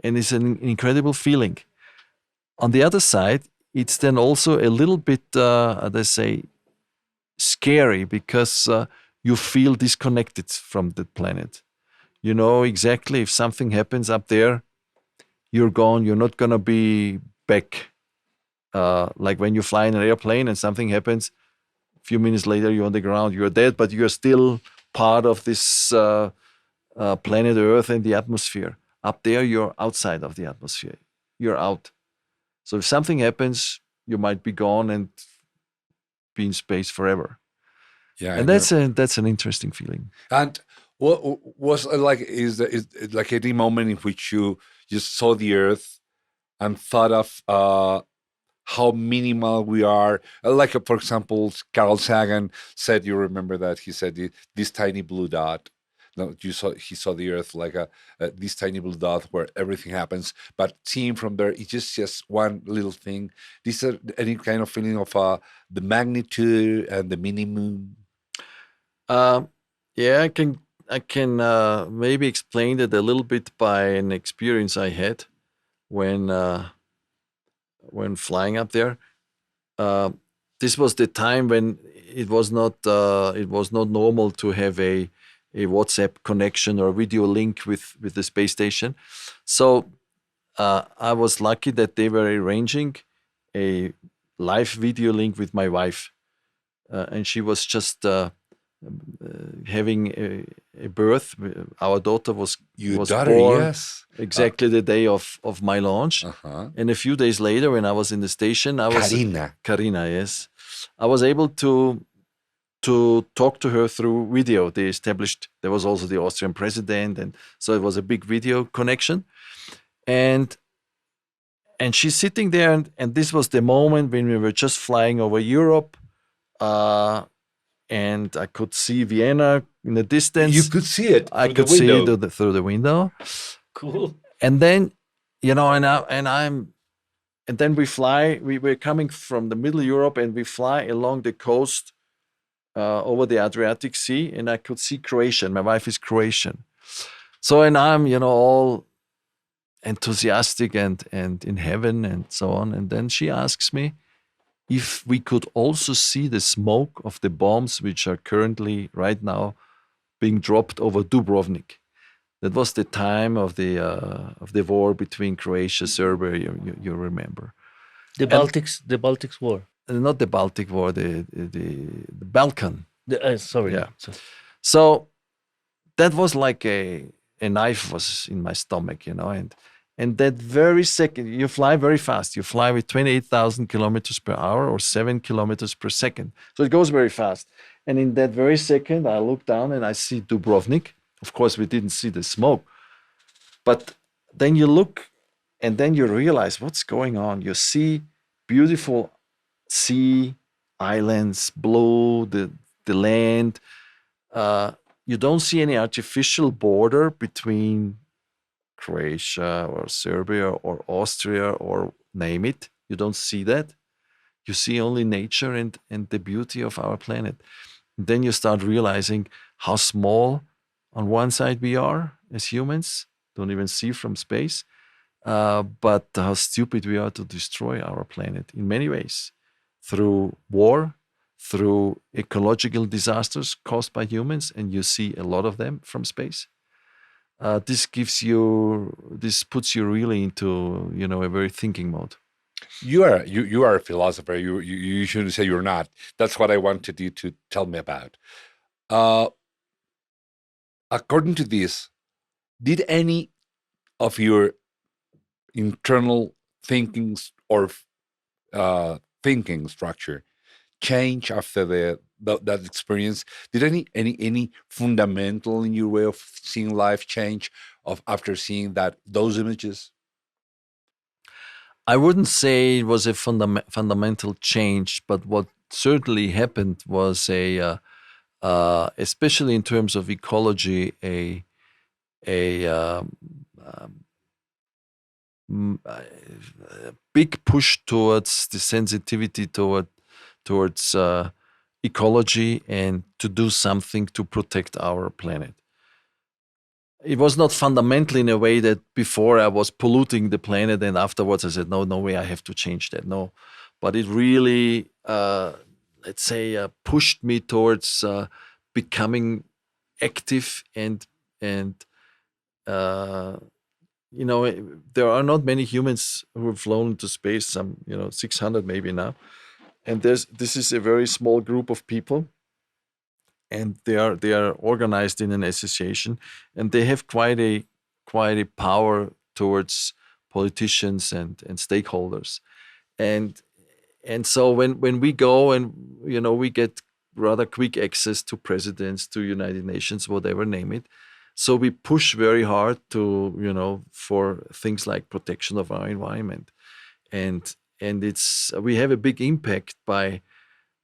it's an incredible feeling. On the other side, it's then also a little bit, they say, scary, because you feel disconnected from the planet. You know exactly, if something happens up there, you're gone. You're not going to be back. Like when you fly in an airplane and something happens, a few minutes later you're on the ground, you're dead, but you're still part of this planet Earth and the atmosphere. Up there, you're outside of the atmosphere. You're out. So if something happens, you might be gone and be in space forever. Yeah, and that's an interesting feeling. And what was is like any moment in which you just saw the Earth and thought of how minimal we are? Like, for example, Carl Sagan said, you remember that he said this tiny blue dot. No, he saw the Earth like this tiny blue dot where everything happens, but seeing from there, it's just one little thing. Is there any kind of feeling of the magnitude and the minimum? Yeah, I can maybe explain that a little bit by an experience I had when when flying up there. This was the time when it was not normal to have a WhatsApp connection or a video link with the space station. So I was lucky that they were arranging a live video link with my wife, and she was just having a birth. Our daughter was daughter, born yes. exactly the day of my launch. Uh-huh. And a few days later, when I was in the station, Karina, yes, I was able to talk to her through video. There was also the Austrian president, and so it was a big video connection. And she's sitting there, and this was the moment when we were just flying over Europe, and I could see Vienna in the distance. You could see it. I could see it through the window. Cool. And then, and then we fly. We're coming from the middle Europe, and we fly along the coast over the Adriatic Sea, and I could see Croatia. My wife is Croatian, so and I'm all enthusiastic and in heaven and so on. And then she asks me if we could also see the smoke of the bombs which are currently right now being dropped over Dubrovnik. That was the time of the war between Croatia, Serbia. You remember The Baltics War. not the Baltic War, the Balkan. Sorry. Yeah. So that was like a knife was in my stomach, and that very second, you fly very fast. You fly with 28,000 kilometers per hour or 7 kilometers per second. So it goes very fast. And in that very second, I look down and I see Dubrovnik. Of course, we didn't see the smoke. But then you look and then you realize what's going on. You see beautiful sea, islands, blue, the land. You don't see any artificial border between Croatia or Serbia or Austria or name it. You don't see that. You see only nature and the beauty of our planet. And then you start realizing how small on one side we are as humans, don't even see from space, but how stupid we are to destroy our planet in many ways, through war, through ecological disasters caused by humans, and you see a lot of them from space. This puts you really into a very thinking mode. You are a philosopher. You shouldn't say you're not. That's what I wanted you to tell me about. According to this, did any of your internal thinkings or thinking structure change after that experience? Did any fundamental in your way of seeing life change after seeing those images? I wouldn't say it was a fundamental change, but what certainly happened was especially in terms of ecology, a big push towards the sensitivity towards ecology and to do something to protect our planet. It was not fundamental in a way that before I was polluting the planet and afterwards I said, no way, I have to change that. No, but it really, pushed me towards becoming active and there are not many humans who have flown into space, some 600 maybe now. And this is a very small group of people. And they are organized in an association, and they have quite a power towards politicians and stakeholders, and so when we go and we get rather quick access to presidents, to United Nations, whatever, name it. So we push very hard to for things like protection of our environment, and we have a big impact by.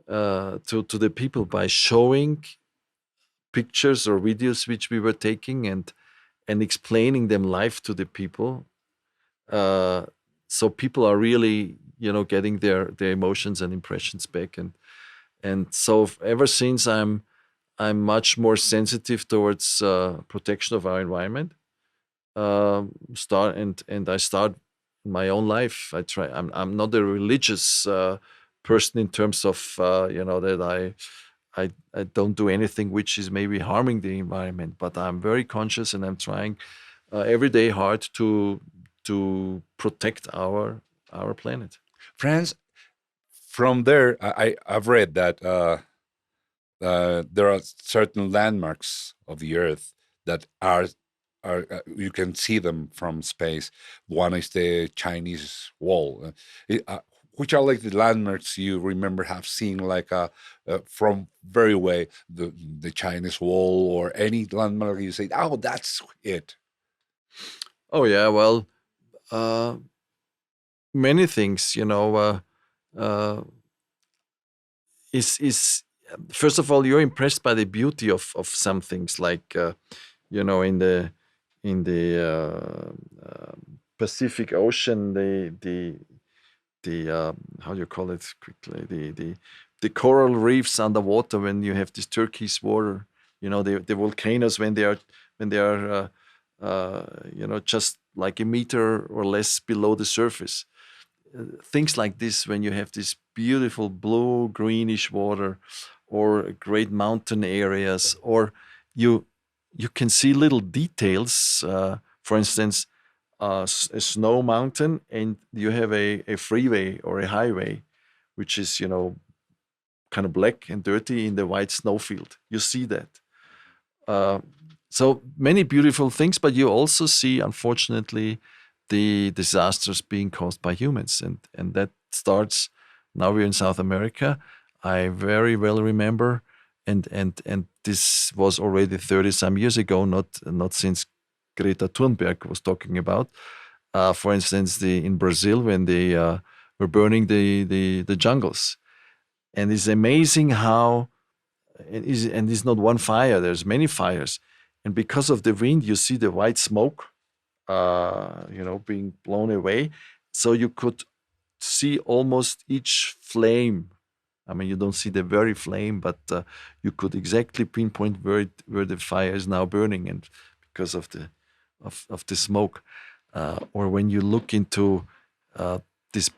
To the people by showing pictures or videos which we were taking and explaining them live to the people. So people are really, getting their emotions and impressions back. And so ever since I'm much more sensitive towards protection of our environment. I start my own life. I'm not a religious person in terms of that I don't do anything which is maybe harming the environment, but I'm very conscious and I'm trying every day hard to protect our planet. Franz, from there, I've read that there are certain landmarks of the Earth that are you can see them from space. One is the Chinese Wall. Which are like the landmarks you remember have seen, like from very way, the Chinese Wall, or any landmark you say, oh, that's it. Oh yeah, well, many things, is first of all, you're impressed by the beauty of some things, like in the Pacific Ocean, the how do you call it quickly, the coral reefs underwater, when you have this turquoise water, the volcanoes when they are just like a meter or less below the surface. Things like this, when you have this beautiful blue greenish water, or great mountain areas, or you can see little details. For instance, a snow mountain, and you have a freeway or a highway, which is kind of black and dirty in the white snowfield. You see that. So many beautiful things, but you also see, unfortunately, the disasters being caused by humans, and that starts. Now we're in South America. I very well remember, and this was already 30 some years ago, not since Greta Thunberg was talking about. For instance, in Brazil, when they were burning the jungles, and it's amazing how and it's not one fire. There's many fires, and because of the wind, you see the white smoke, being blown away. So you could see almost each flame. I mean, you don't see the very flame, but you could exactly pinpoint where the fire is now burning, and because of the smoke. Or when you look into this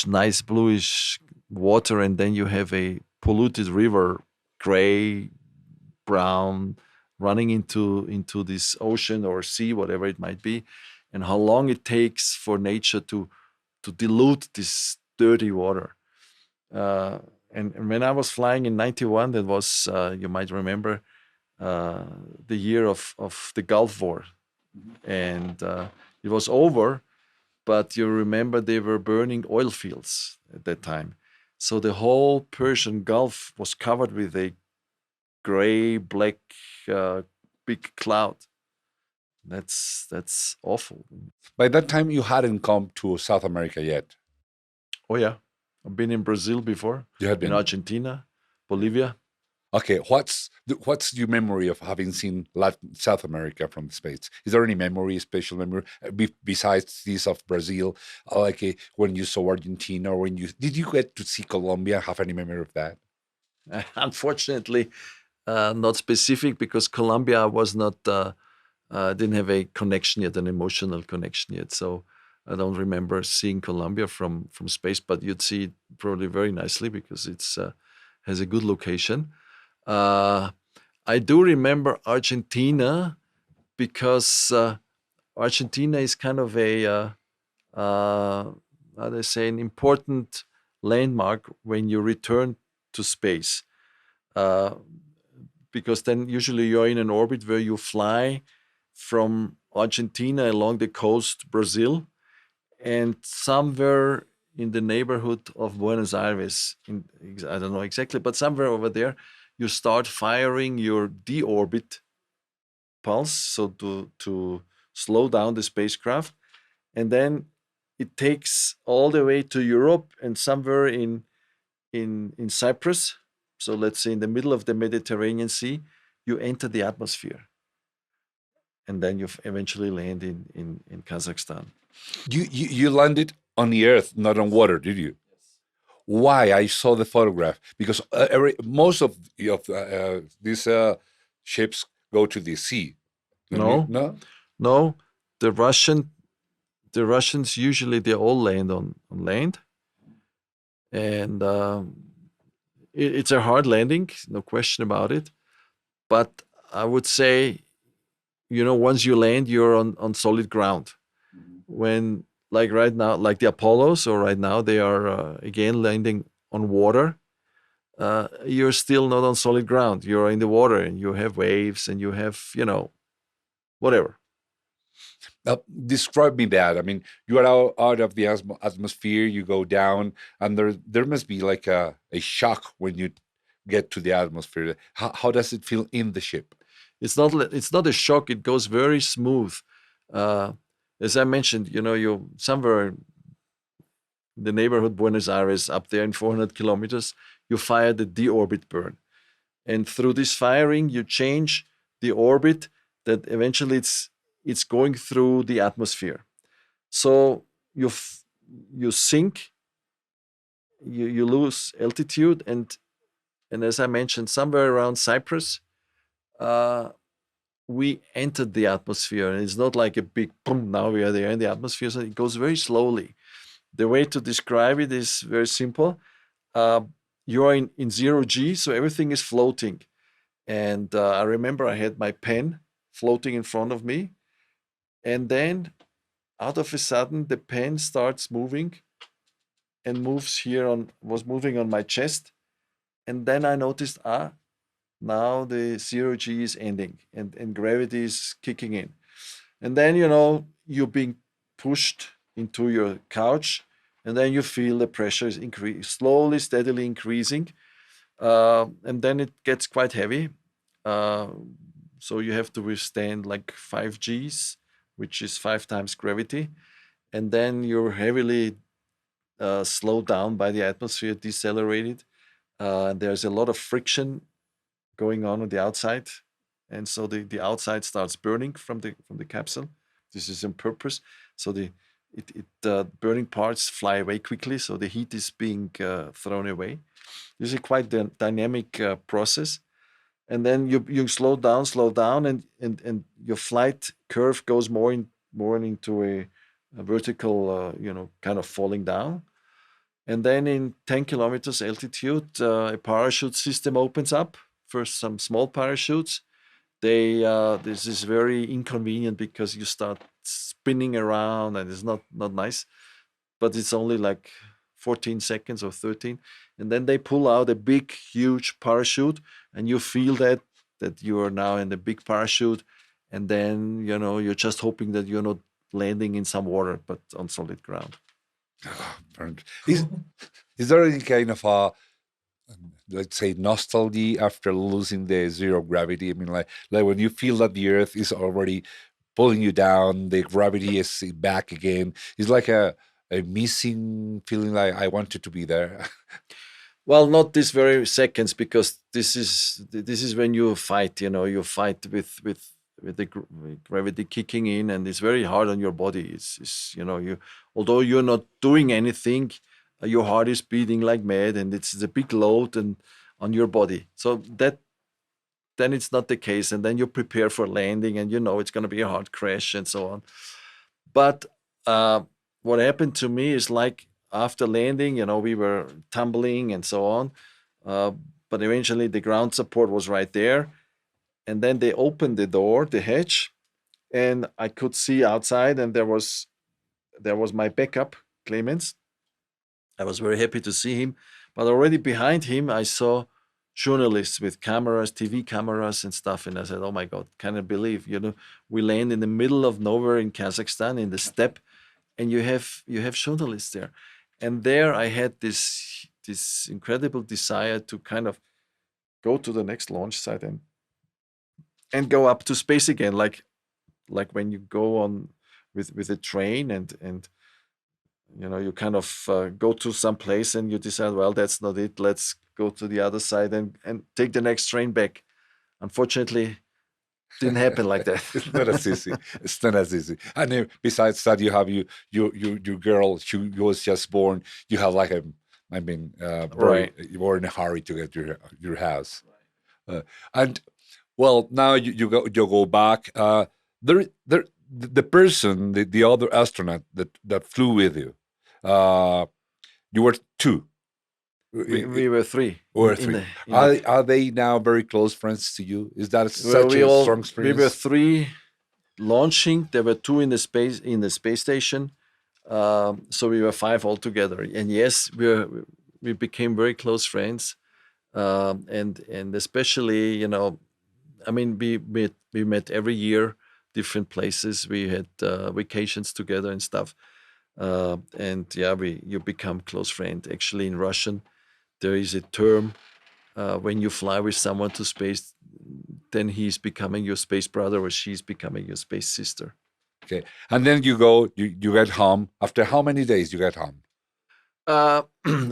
nice bluish water, and then you have a polluted river, gray, brown, running into this ocean or sea, whatever it might be, and how long it takes for nature to dilute this dirty water. And when I was flying in 91, that was, you might remember, the year of the Gulf War. And it was over, but you remember they were burning oil fields at that time. So the whole Persian Gulf was covered with a gray, black, big cloud. That's awful. By that time, you hadn't come to South America yet. Oh yeah, I've been in Brazil before. You had been in Argentina, Bolivia. Okay, what's your memory of having seen South America from the States? Is there any memory, special memory, besides this of Brazil, like when you saw Argentina, or did you get to see Colombia? Have any memory of that? Unfortunately, not specific, because Colombia was not didn't have a connection yet, an emotional connection yet. So I don't remember seeing Colombia from space, but you'd see it probably very nicely, because it's has a good location. I do remember Argentina, because Argentina is kind of a how they say, an important landmark when you return to space, because then usually you're in an orbit where you fly from Argentina along the coast, Brazil, and somewhere in the neighborhood of Buenos Aires, I don't know exactly, but somewhere over there, you start firing your deorbit pulse, so to slow down the spacecraft, and then it takes all the way to Europe, and somewhere in Cyprus, so let's say in the middle of the Mediterranean Sea, you enter the atmosphere, and then you eventually land in Kazakhstan. You landed on the Earth, not on water, did you? Why? I saw the photograph, because most of these ships go to the sea. No. The Russian the Russians usually they all land on land, and it's a hard landing, no question about it. But I would say, once you land, you're on solid ground. When like right now, like the Apollos, or right now they are again landing on water. You're still not on solid ground. You're in the water, and you have waves, and you have whatever. Describe me that. I mean, you are out of the atmosphere, you go down, and there must be like a shock when you get to the atmosphere. How does it feel in the ship? It's not a shock. It goes very smooth. As I mentioned, you somewhere in the neighborhood Buenos Aires, up there in 400 kilometers, you fire the deorbit burn, and through this firing, you change the orbit that eventually it's going through the atmosphere. So you sink, you lose altitude, and as I mentioned, somewhere around Cyprus, we entered the atmosphere, and it's not like a big boom. Now we are there in the atmosphere, so it goes very slowly. The way to describe it is very simple. You are in 0G, so everything is floating. And I remember I had my pen floating in front of me, and then out of a sudden the pen starts moving and was moving on my chest, and then I noticed now the 0G is ending, and gravity is kicking in. And then you're being pushed into your couch, and then you feel the pressure is slowly, steadily increasing, and then it gets quite heavy. So you have to withstand like 5Gs, which is 5 times gravity, and then you're heavily slowed down by the atmosphere, decelerated. There's a lot of friction going on the outside, and so the outside starts burning from the capsule. This is on purpose, so the burning parts fly away quickly, so the heat is being thrown away. This is quite the dynamic process, and then you slow down, and your flight curve goes more into a vertical, kind of falling down. And then in 10 kilometers altitude, a parachute system opens up. First, some small parachutes. This is very inconvenient because you start spinning around, and it's not nice. But it's only like 14 seconds or 13, and then they pull out a big, huge parachute, and you feel that you are now in the big parachute, and then you're just hoping that you're not landing in some water, but on solid ground. Is there any kind of let's say nostalgia after losing the zero gravity? I mean, like when you feel that the earth is already pulling you down, the gravity is back again. It's like a missing feeling, like I wanted to be there. Well, not this very seconds, because this is when you fight. You fight with the gravity kicking in, and it's very hard on your body. It's you, although you're not doing anything, your heart is beating like mad, and it's a big load and on your body. So then it's not the case, and then you prepare for landing, and it's going to be a hard crash and so on. But what happened to me is, like, after landing, we were tumbling and so on, but eventually the ground support was right there, and then they opened the hatch, and I could see outside, and there was my backup, Clemens. I was very happy to see him, but already behind him I saw journalists with cameras, TV cameras and stuff, and I said, "Oh my God, can I believe we land in the middle of nowhere in Kazakhstan, in the steppe, and you have journalists there." And there I had this incredible desire to kind of go to the next launch site and go up to space again, like when you go on with a train, and you kind of go to some place and you decide, well, that's not it, let's go to the other side and take the next train back. Unfortunately, didn't happen like that. It's not as easy. It's not as easy. And besides that, you have your girl. She was just born. You have like Right. you were in a hurry to get your house. And well, now you go back. the person, the other astronaut that flew with you, you were two. We were three. Or three. Are they now very close friends to you? Is that such a strong experience? We were three launching. There were two in the space station. So we were five altogether. And yes, we became very close friends. And especially, you know, I mean, we met every year, different places. We had vacations together and stuff. And yeah, you become close friend. Actually, in Russian, there is a term when you fly with someone to space, then he's becoming your space brother or she's becoming your space sister. Okay, and then you get home. After how many days you get home?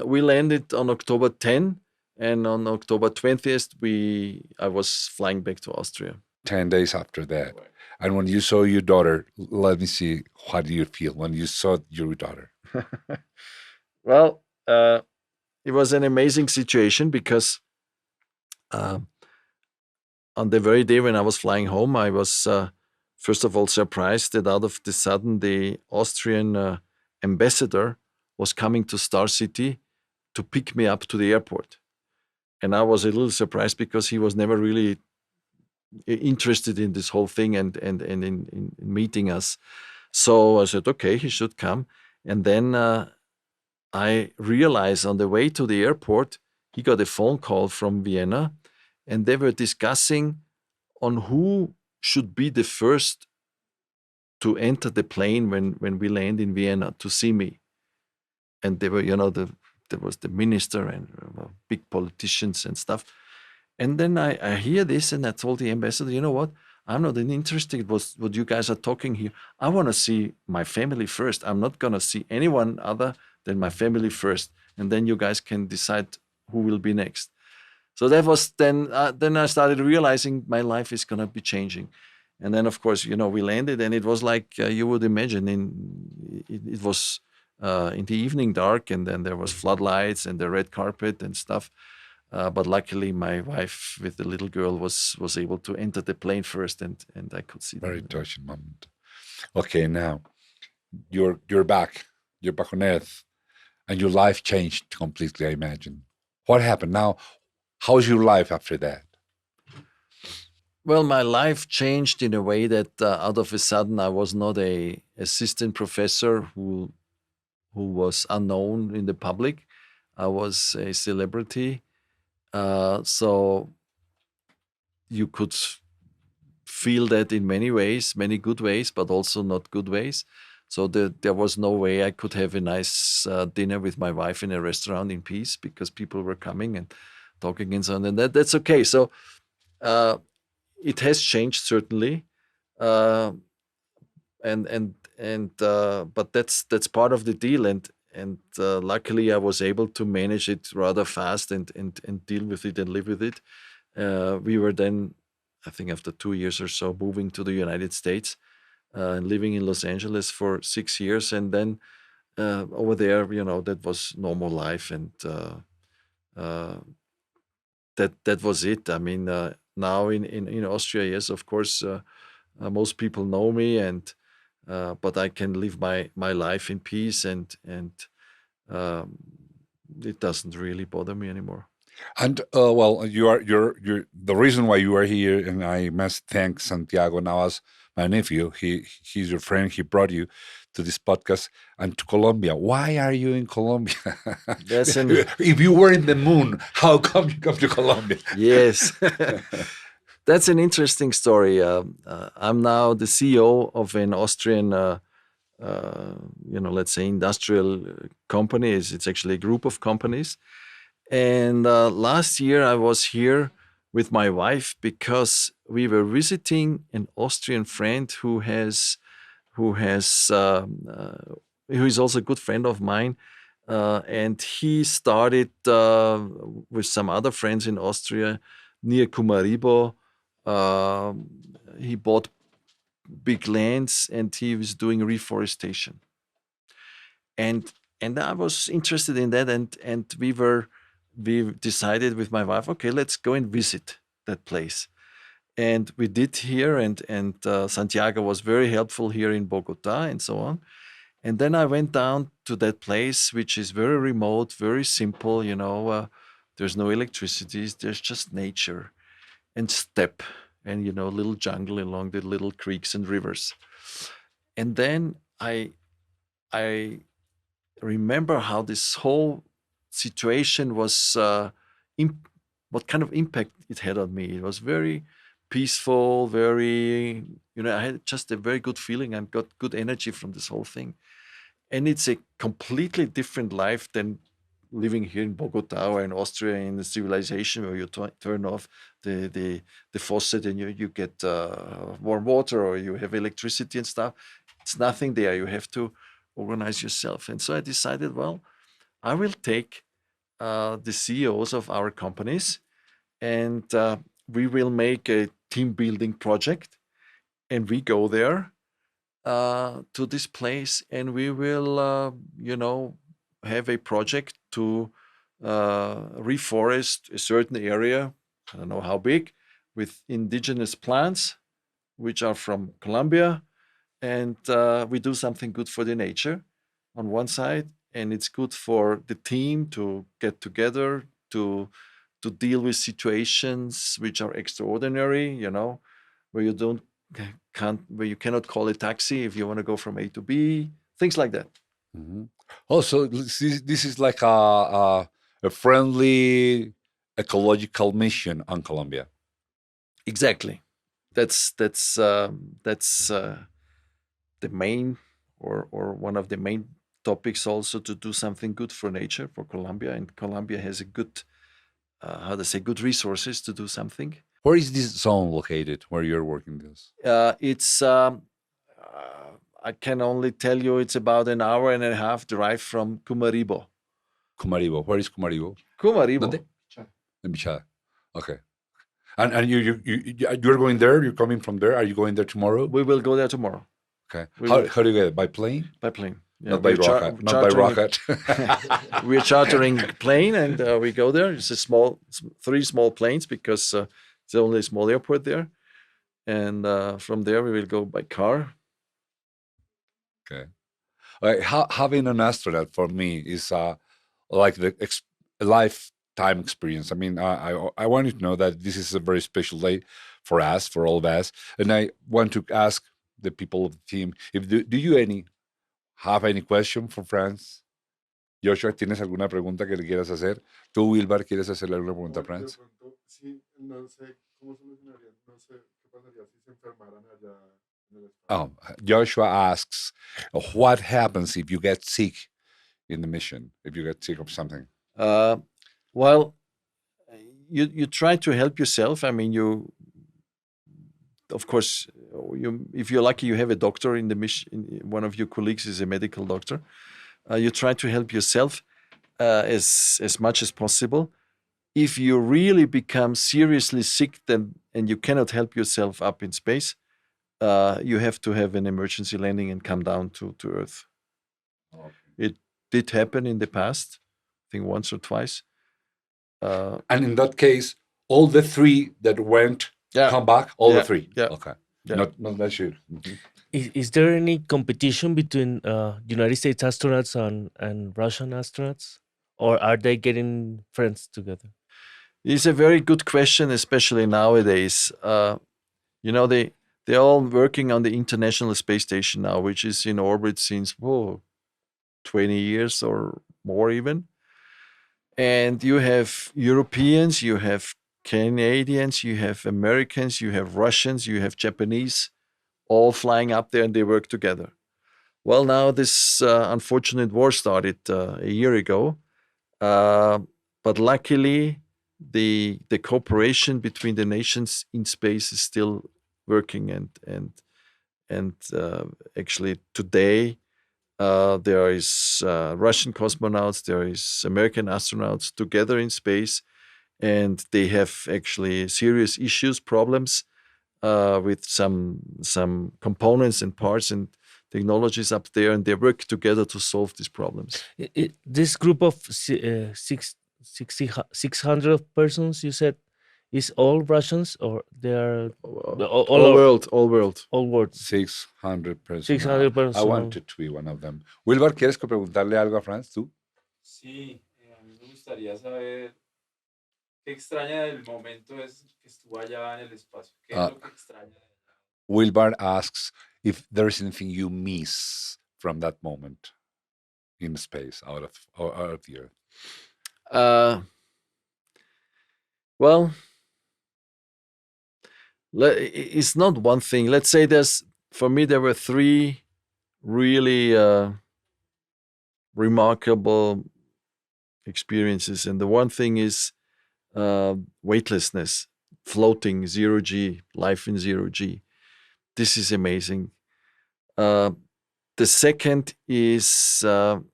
We landed on October 10, and on October 20th, I was flying back to Austria. 10 days after that. And when you saw your daughter, let me see, how do you feel when you saw your daughter? Well, it was an amazing situation because on the very day when I was flying home, I was first of all surprised that out of the sudden the Austrian ambassador was coming to Star City to pick me up to the airport. And I was a little surprised because he was never really interested in this whole thing and in meeting us. So I said, okay, he should come. And then I realized on the way to the airport, he got a phone call from Vienna, and they were discussing on who should be the first to enter the plane when we land in Vienna to see me. And they were, you know, there was the minister and big politicians and stuff. And then I hear this, and I told the ambassador, you know what? I'm not interested in what you guys are talking here. I want to see my family first. I'm not going to see anyone other than my family first. And then you guys can decide who will be next. So that was then I started realizing my life is going to be changing. And then, of course, you know, we landed, and it was like you would imagine. It was in the evening dark, and then there was floodlights and the red carpet and stuff. But luckily, my wife with the little girl was able to enter the plane first, and I could see. Very touching moment. Okay, now you're back. You're back on Earth, and your life changed completely, I imagine. What happened now? How's your life after that? Well, my life changed in a way that out of a sudden I was not a assistant professor who was unknown in the public. I was a celebrity. So you could feel that in many ways, many good ways, but also not good ways. So there was no way I could have a nice dinner with my wife in a restaurant in peace because people were coming and talking and so on. And that's okay. So it has changed certainly, but that's part of the deal. And luckily, I was able to manage it rather fast and deal with it and live with it. We were then, I think after 2 years or so, moving to the United States, living in Los Angeles for 6 years. And then over there, you know, that was normal life. And that was it. I mean, now in Austria, yes, of course, most people know me, and but I can live my life in peace, and it doesn't really bother me anymore. And well, you're the reason why you are here, and I must thank Santiago Navas, my nephew. He's your friend. He brought you to this podcast and to Colombia. Why are you in Colombia? If you were in the moon, how come you come to Colombia? Yes. That's an interesting story. I'm now the CEO of an Austrian, let's say industrial company. It's actually a group of companies. And last year I was here with my wife because we were visiting an Austrian friend who is also a good friend of mine. And he started with some other friends in Austria near Cumaribo. He bought big lands and he was doing reforestation. And I was interested in that, and we decided with my wife, okay, let's go and visit that place. And we did here, and Santiago was very helpful here in Bogota and so on. And then I went down to that place, which is very remote, very simple, there's no electricity, there's just nature and steppe and, little jungle along the little creeks and rivers. And then I remember how this whole situation was, what kind of impact it had on me. It was very peaceful, very, I had just a very good feeling and got good energy from this whole thing. And it's a completely different life than living here in Bogota or in Austria in the civilization where you turn off the faucet and you get warm water or you have electricity and stuff. It's nothing there. You have to organize yourself. And so I decided, well, I will take the CEOs of our companies and we will make a team building project. And we go there to this place and we will, have a project to reforest a certain area, I don't know how big, with indigenous plants, which are from Colombia. And we do something good for the nature on one side, and it's good for the team to get together, to deal with situations which are extraordinary, where where you cannot call a taxi if you want to go from A to B, things like that. Mm-hmm. Also, this is like a friendly ecological mission on Colombia. Exactly. That's the main or one of the main topics also, to do something good for nature, for Colombia. And Colombia has a good, good resources to do something. Where is this zone located where you're working this? It's, I can only tell you it's about an hour and a half drive from Cumaribo. Cumaribo. Where is Cumaribo? Cumaribo. ¿Dónde? In Bichada. Okay. And you're going there? You're coming from there? Are you going there tomorrow? We will go there tomorrow. Okay. How do you get it? By plane? By plane. Yeah, Not by rocket. Not by rocket. We're chartering plane and we go there. It's three small planes because it's only a small airport there. And from there we will go by car. Okay. Having an astronaut for me is like a lifetime experience. I mean, I want you to know that this is a very special day for us, for all of us. And I want to ask the people of the team, do you have any question for Franz? Joshua, ¿tienes alguna pregunta que le quieras hacer? ¿Tú, Wilbar, quieres hacerle alguna pregunta a Franz? Sí, no sé cómo solucionarían, no sé qué pasaría si se enfermaran allá en el espacio. Oh, Joshua asks, what happens if you get sick in the mission, if you get sick of something? Well, you try to help yourself. I mean, of course, if you're lucky, you have a doctor in the mission. One of your colleagues is a medical doctor. You try to help yourself as much as possible. If you really become seriously sick, and you cannot help yourself up in space, you have to have an emergency landing and come down to Earth. Okay. It did happen in the past, I think once or twice. And in that case, all the three that went come back, the three? Yeah. Okay. Yeah. Not that sure. Mm-hmm. Is there any competition between United States astronauts and Russian astronauts? Or are they getting friends together? It's a very good question, especially nowadays. They're all working on the International Space Station now, which is in orbit since 20 years or more even. And you have Europeans, you have Canadians, you have Americans, you have Russians, you have Japanese, all flying up there, and they work together. Well, now this unfortunate war started a year ago, but luckily the cooperation between the nations in space is still working, and actually today there is Russian cosmonauts, there is American astronauts together in space, and they have actually serious problems with some components and parts and technologies up there, and they work together to solve these problems. This group of 600 persons, you said, Is all Russians or they are All world. all words? 600 persons. 600 I persons. wanted to be one of them. Wilbar, ¿quieres preguntarle algo a Franz, tú? Sí, a mí me gustaría saber qué extraña del momento es que estuvo allá en el espacio. ¿Qué es lo que extraña? Wilbar asks if there is anything you miss from that moment in space, out of the Earth. Well, it's not one thing. Let's say for me, there were three really remarkable experiences. And the one thing is weightlessness, floating, 0G, life in 0G. This is amazing. The second is the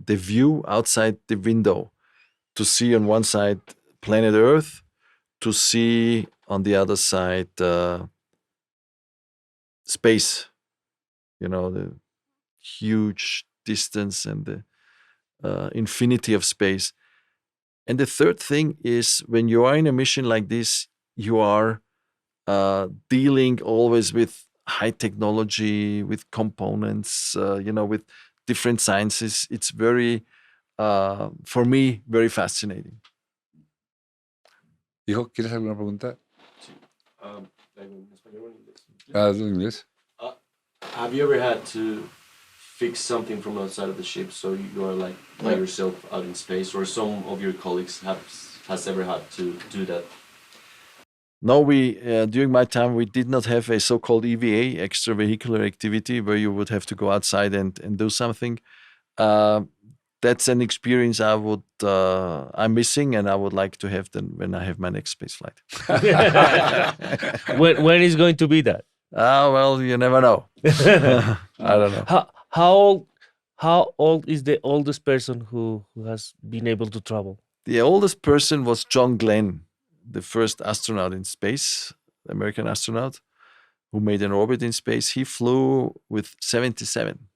view outside the window, to see on one side planet Earth, to see on the other side space, the huge distance and the infinity of space. And the third thing is, when you are in a mission like this, you are dealing always with high technology, with components, with different sciences. It's very, for me, very fascinating. Hijo, ¿quieres alguna pregunta? Sí. ¿En español o en inglés? En inglés. Have you ever had to fix something from outside of the ship, so you are like by yourself out in space, or some of your colleagues has ever had to do that? No, we during my time we did not have a so-called EVA, extravehicular activity, where you would have to go outside and do something. That's an experience I'm missing, and I would like to have then when I have my next space flight. When is going to be that? Well, you never know. I don't know. How old is the oldest person who has been able to travel? The oldest person was John Glenn, the first astronaut in space, American astronaut, who made an orbit in space. He flew with 77.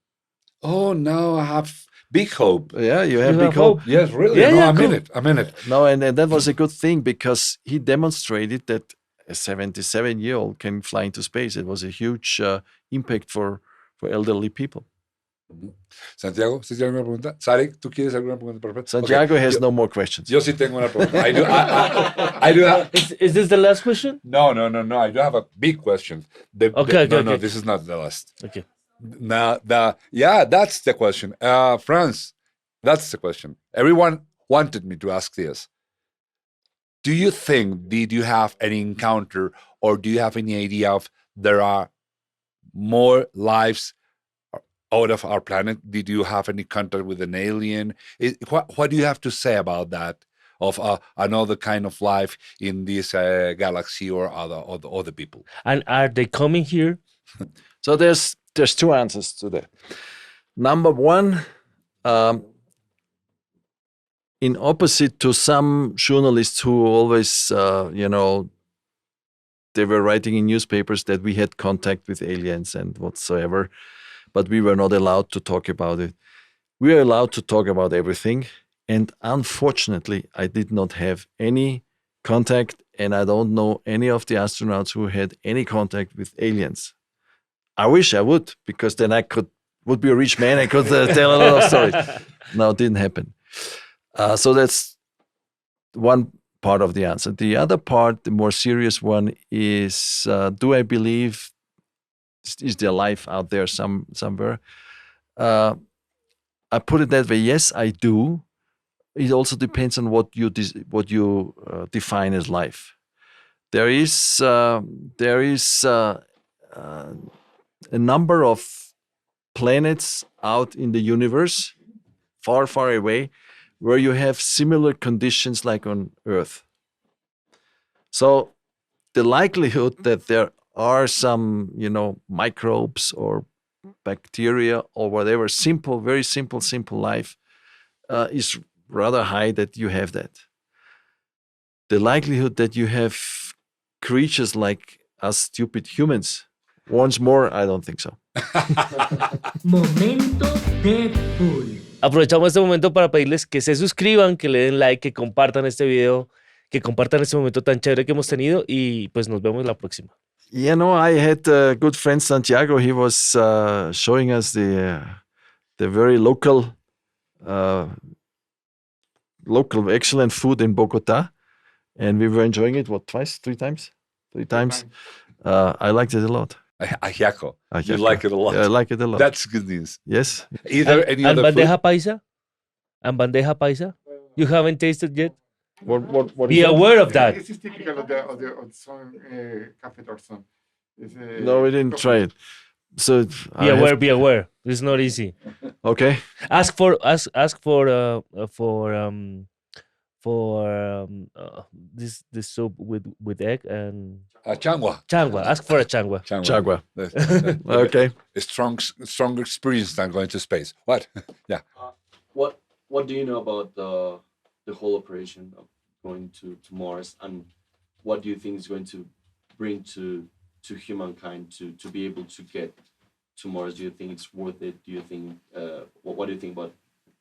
Oh, now I have big hope. Yeah, you have big hope. Yes, really. Yeah, no, yeah, I'm cool. in it. No, and that was a good thing, because he demonstrated that a 77-year-old can fly into space. It was a huge impact for elderly people. Santiago, ¿sí tiene alguna pregunta? Sarek, ¿tú quieres alguna pregunta? Perfecto. Santiago has no more questions. Yo sí tengo una pregunta. I do have. Is this the last question? No. I do have a big question. Okay. No, this is not the last. Okay. That's the question. Franz, that's the question. Everyone wanted me to ask this. Did you have any encounter, or do you have any idea of there are more lives out of our planet? Did you have any contact with an alien? What do you have to say about that, of another kind of life in this galaxy, or other people? And are they coming here? So there's two answers to that. Number one, in opposite to some journalists who always, they were writing in newspapers that we had contact with aliens and whatsoever, but we were not allowed to talk about it. We are allowed to talk about everything. And unfortunately, I did not have any contact, and I don't know any of the astronauts who had any contact with aliens. I wish I would, because then I would be a rich man. I could tell a lot of stories. No, it didn't happen. So that's one part of the answer. The other part, the more serious one, is do I believe, is there life out there somewhere? I put it that way. Yes, I do. It also depends on what you define as life. There is a number of planets out in the universe, far, far away, where you have similar conditions like on Earth. So the likelihood that there are some, microbes or bacteria or whatever, very simple life, is rather high that you have that. The likelihood that you have creatures like us stupid humans, once more, I don't think so. Momento Deadpool. Aprovechamos este momento para pedirles que se suscriban, que le den like, que compartan este video, que compartan este momento tan chévere que hemos tenido y pues nos vemos la próxima. Yeah, no, I had a good friend Santiago. He was showing us the very local excellent food in Bogota, and we were enjoying it. What, three times? I liked it a lot. Ajiaco. You Ajiaco. like it a lot. Yeah, I like it a lot. That's good news. Yes. Is there any And other bandeja food? paisa? And bandeja paisa? You haven't tasted yet? What Be aware of that. This is typical of some cafe or some. No, we didn't try it. So Be aware. It's not easy. Okay. Ask for this soup with egg and Changua. changua. Ask for a changua. Chagua. That's- Okay. A strong experience than going to space. What? Yeah. What do you know about the whole operation of going to Mars, and what do you think is going to bring to humankind to be able to get to Mars? Do you think it's worth it? Do you think what do you think about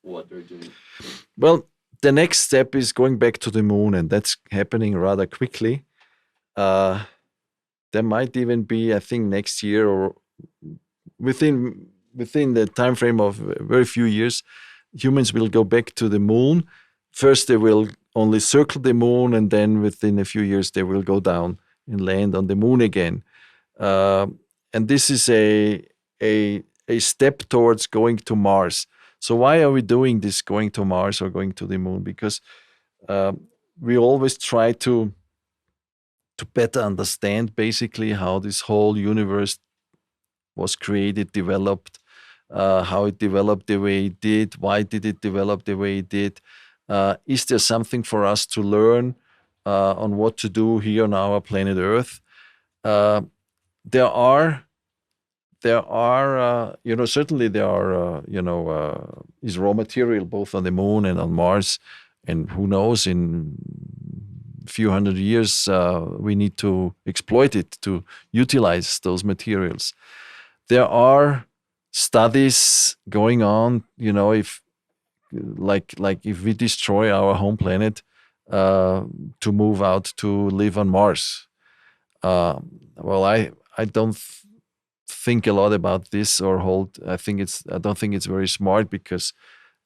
what they're doing? Well, the next step is going back to the moon, and that's happening rather quickly. There might even be, I think, next year or within the time frame of very few years, humans will go back to the moon. First, they will only circle the moon, and then within a few years, they will go down and land on the moon again. And this is a step towards going to Mars. So why are we doing this, going to Mars or going to the moon? Because we always try to better understand basically how this whole universe was created, developed, how it developed the way it did, why did it develop the way it did. Is there something for us to learn on what to do here on our planet Earth? There are, certainly there are, is raw material both on the moon and on Mars, and who knows, in a few hundred years, we need to exploit it, to utilize those materials. There are studies going on, if if we destroy our home planet, to move out to live on Mars. Well, I don't think a lot about this or hold. I don't think it's very smart, because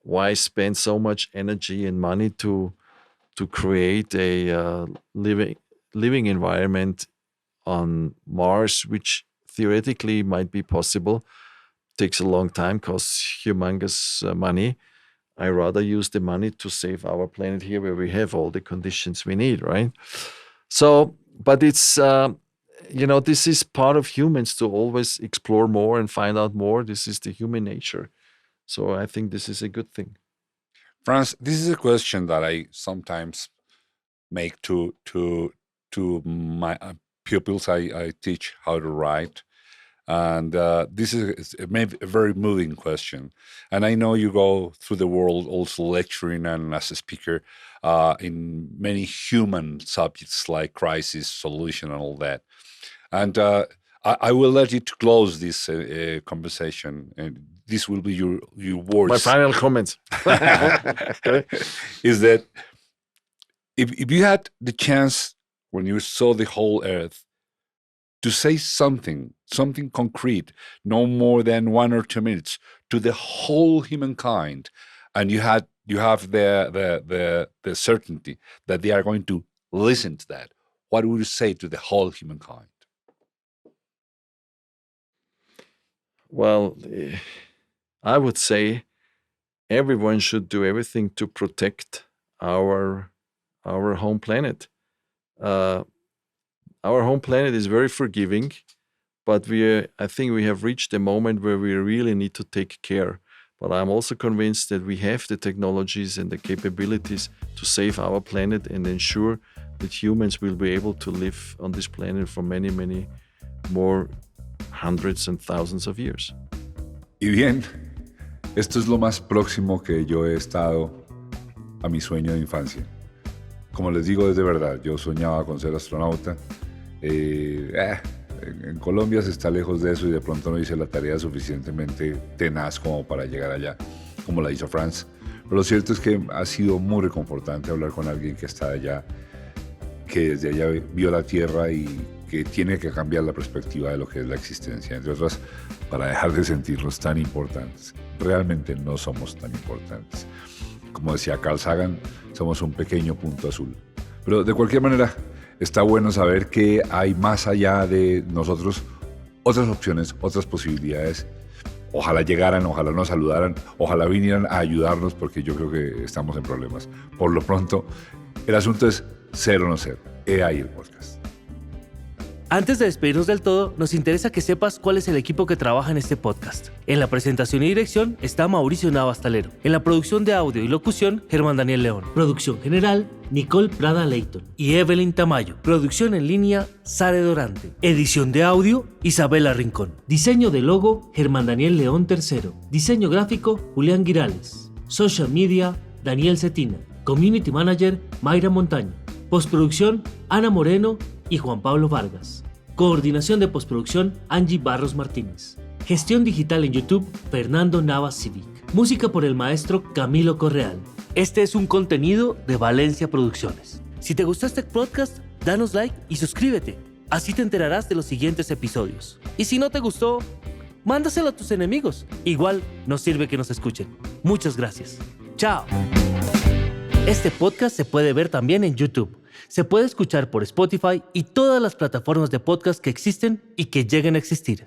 why spend so much energy and money to create a living environment on Mars, which theoretically might be possible? Takes a long time, costs humongous money. I rather use the money to save our planet here, where we have all the conditions we need, right? So, but it's, this is part of humans, to always explore more and find out more. This is the human nature. So I think this is a good thing. Franz, this is a question that I sometimes make to my pupils. I teach how to write. And this is maybe a very moving question. And I know you go through the world also lecturing and as a speaker in many human subjects like crisis, solution, and all that. And I will let you to close this conversation. And this will be your words. My final comments. Okay. Is that if you had the chance, when you saw the whole Earth, to say something concrete, no more than 1 or 2 minutes, to the whole humankind, and you have the certainty that they are going to listen to that, what would you say to the whole humankind? Well, I would say everyone should do everything to protect our home planet. Our home planet is very forgiving, but I think we have reached a moment where we really need to take care. But I'm also convinced that we have the technologies and the capabilities to save our planet and ensure that humans will be able to live on this planet for many, many more hundreds and thousands of years. Y bien, esto es lo más próximo que yo he estado a mi sueño de infancia. Como les digo, es de verdad, yo soñaba con ser astronauta. En Colombia se está lejos de eso y de pronto no hice la tarea suficientemente tenaz como para llegar allá, como la hizo Franz. Pero lo cierto es que ha sido muy reconfortante hablar con alguien que está allá que desde allá vio la Tierra y que tiene que cambiar la perspectiva de lo que es la existencia, entre otras, para dejar de sentirnos tan importantes. Realmente no somos tan importantes. Como decía Carl Sagan, somos un pequeño punto azul. Pero de cualquier manera, está bueno saber que hay más allá de nosotros otras opciones, otras posibilidades. Ojalá llegaran, ojalá nos saludaran, ojalá vinieran a ayudarnos, porque yo creo que estamos en problemas. Por lo pronto, el asunto es ser o no ser. He ahí el podcast. Antes de despedirnos del todo, nos interesa que sepas cuál es el equipo que trabaja en este podcast. En la presentación y dirección está Mauricio Navastalero. En la producción de audio y locución, Germán Daniel León. Producción general, Nicole Prada Leighton y Evelyn Tamayo. Producción en línea, Sare Dorante. Edición de audio, Isabela Rincón. Diseño de logo, Germán Daniel León III. Diseño gráfico, Julián Girales. Social media, Daniel Cetina. Community Manager, Mayra Montaño. Postproducción, Ana Moreno y Juan Pablo Vargas. Coordinación de postproducción, Angie Barros Martínez. Gestión digital en YouTube, Fernando Navas Civic. Música por el maestro Camilo Correal. Este es un contenido de Valencia Producciones. Si te gustó este podcast, danos like y suscríbete. Así te enterarás de los siguientes episodios. Y si no te gustó, mándaselo a tus enemigos. Igual nos sirve que nos escuchen. Muchas gracias. Chao. Este podcast se puede ver también en YouTube. Se puede escuchar por Spotify y todas las plataformas de podcast que existen y que lleguen a existir.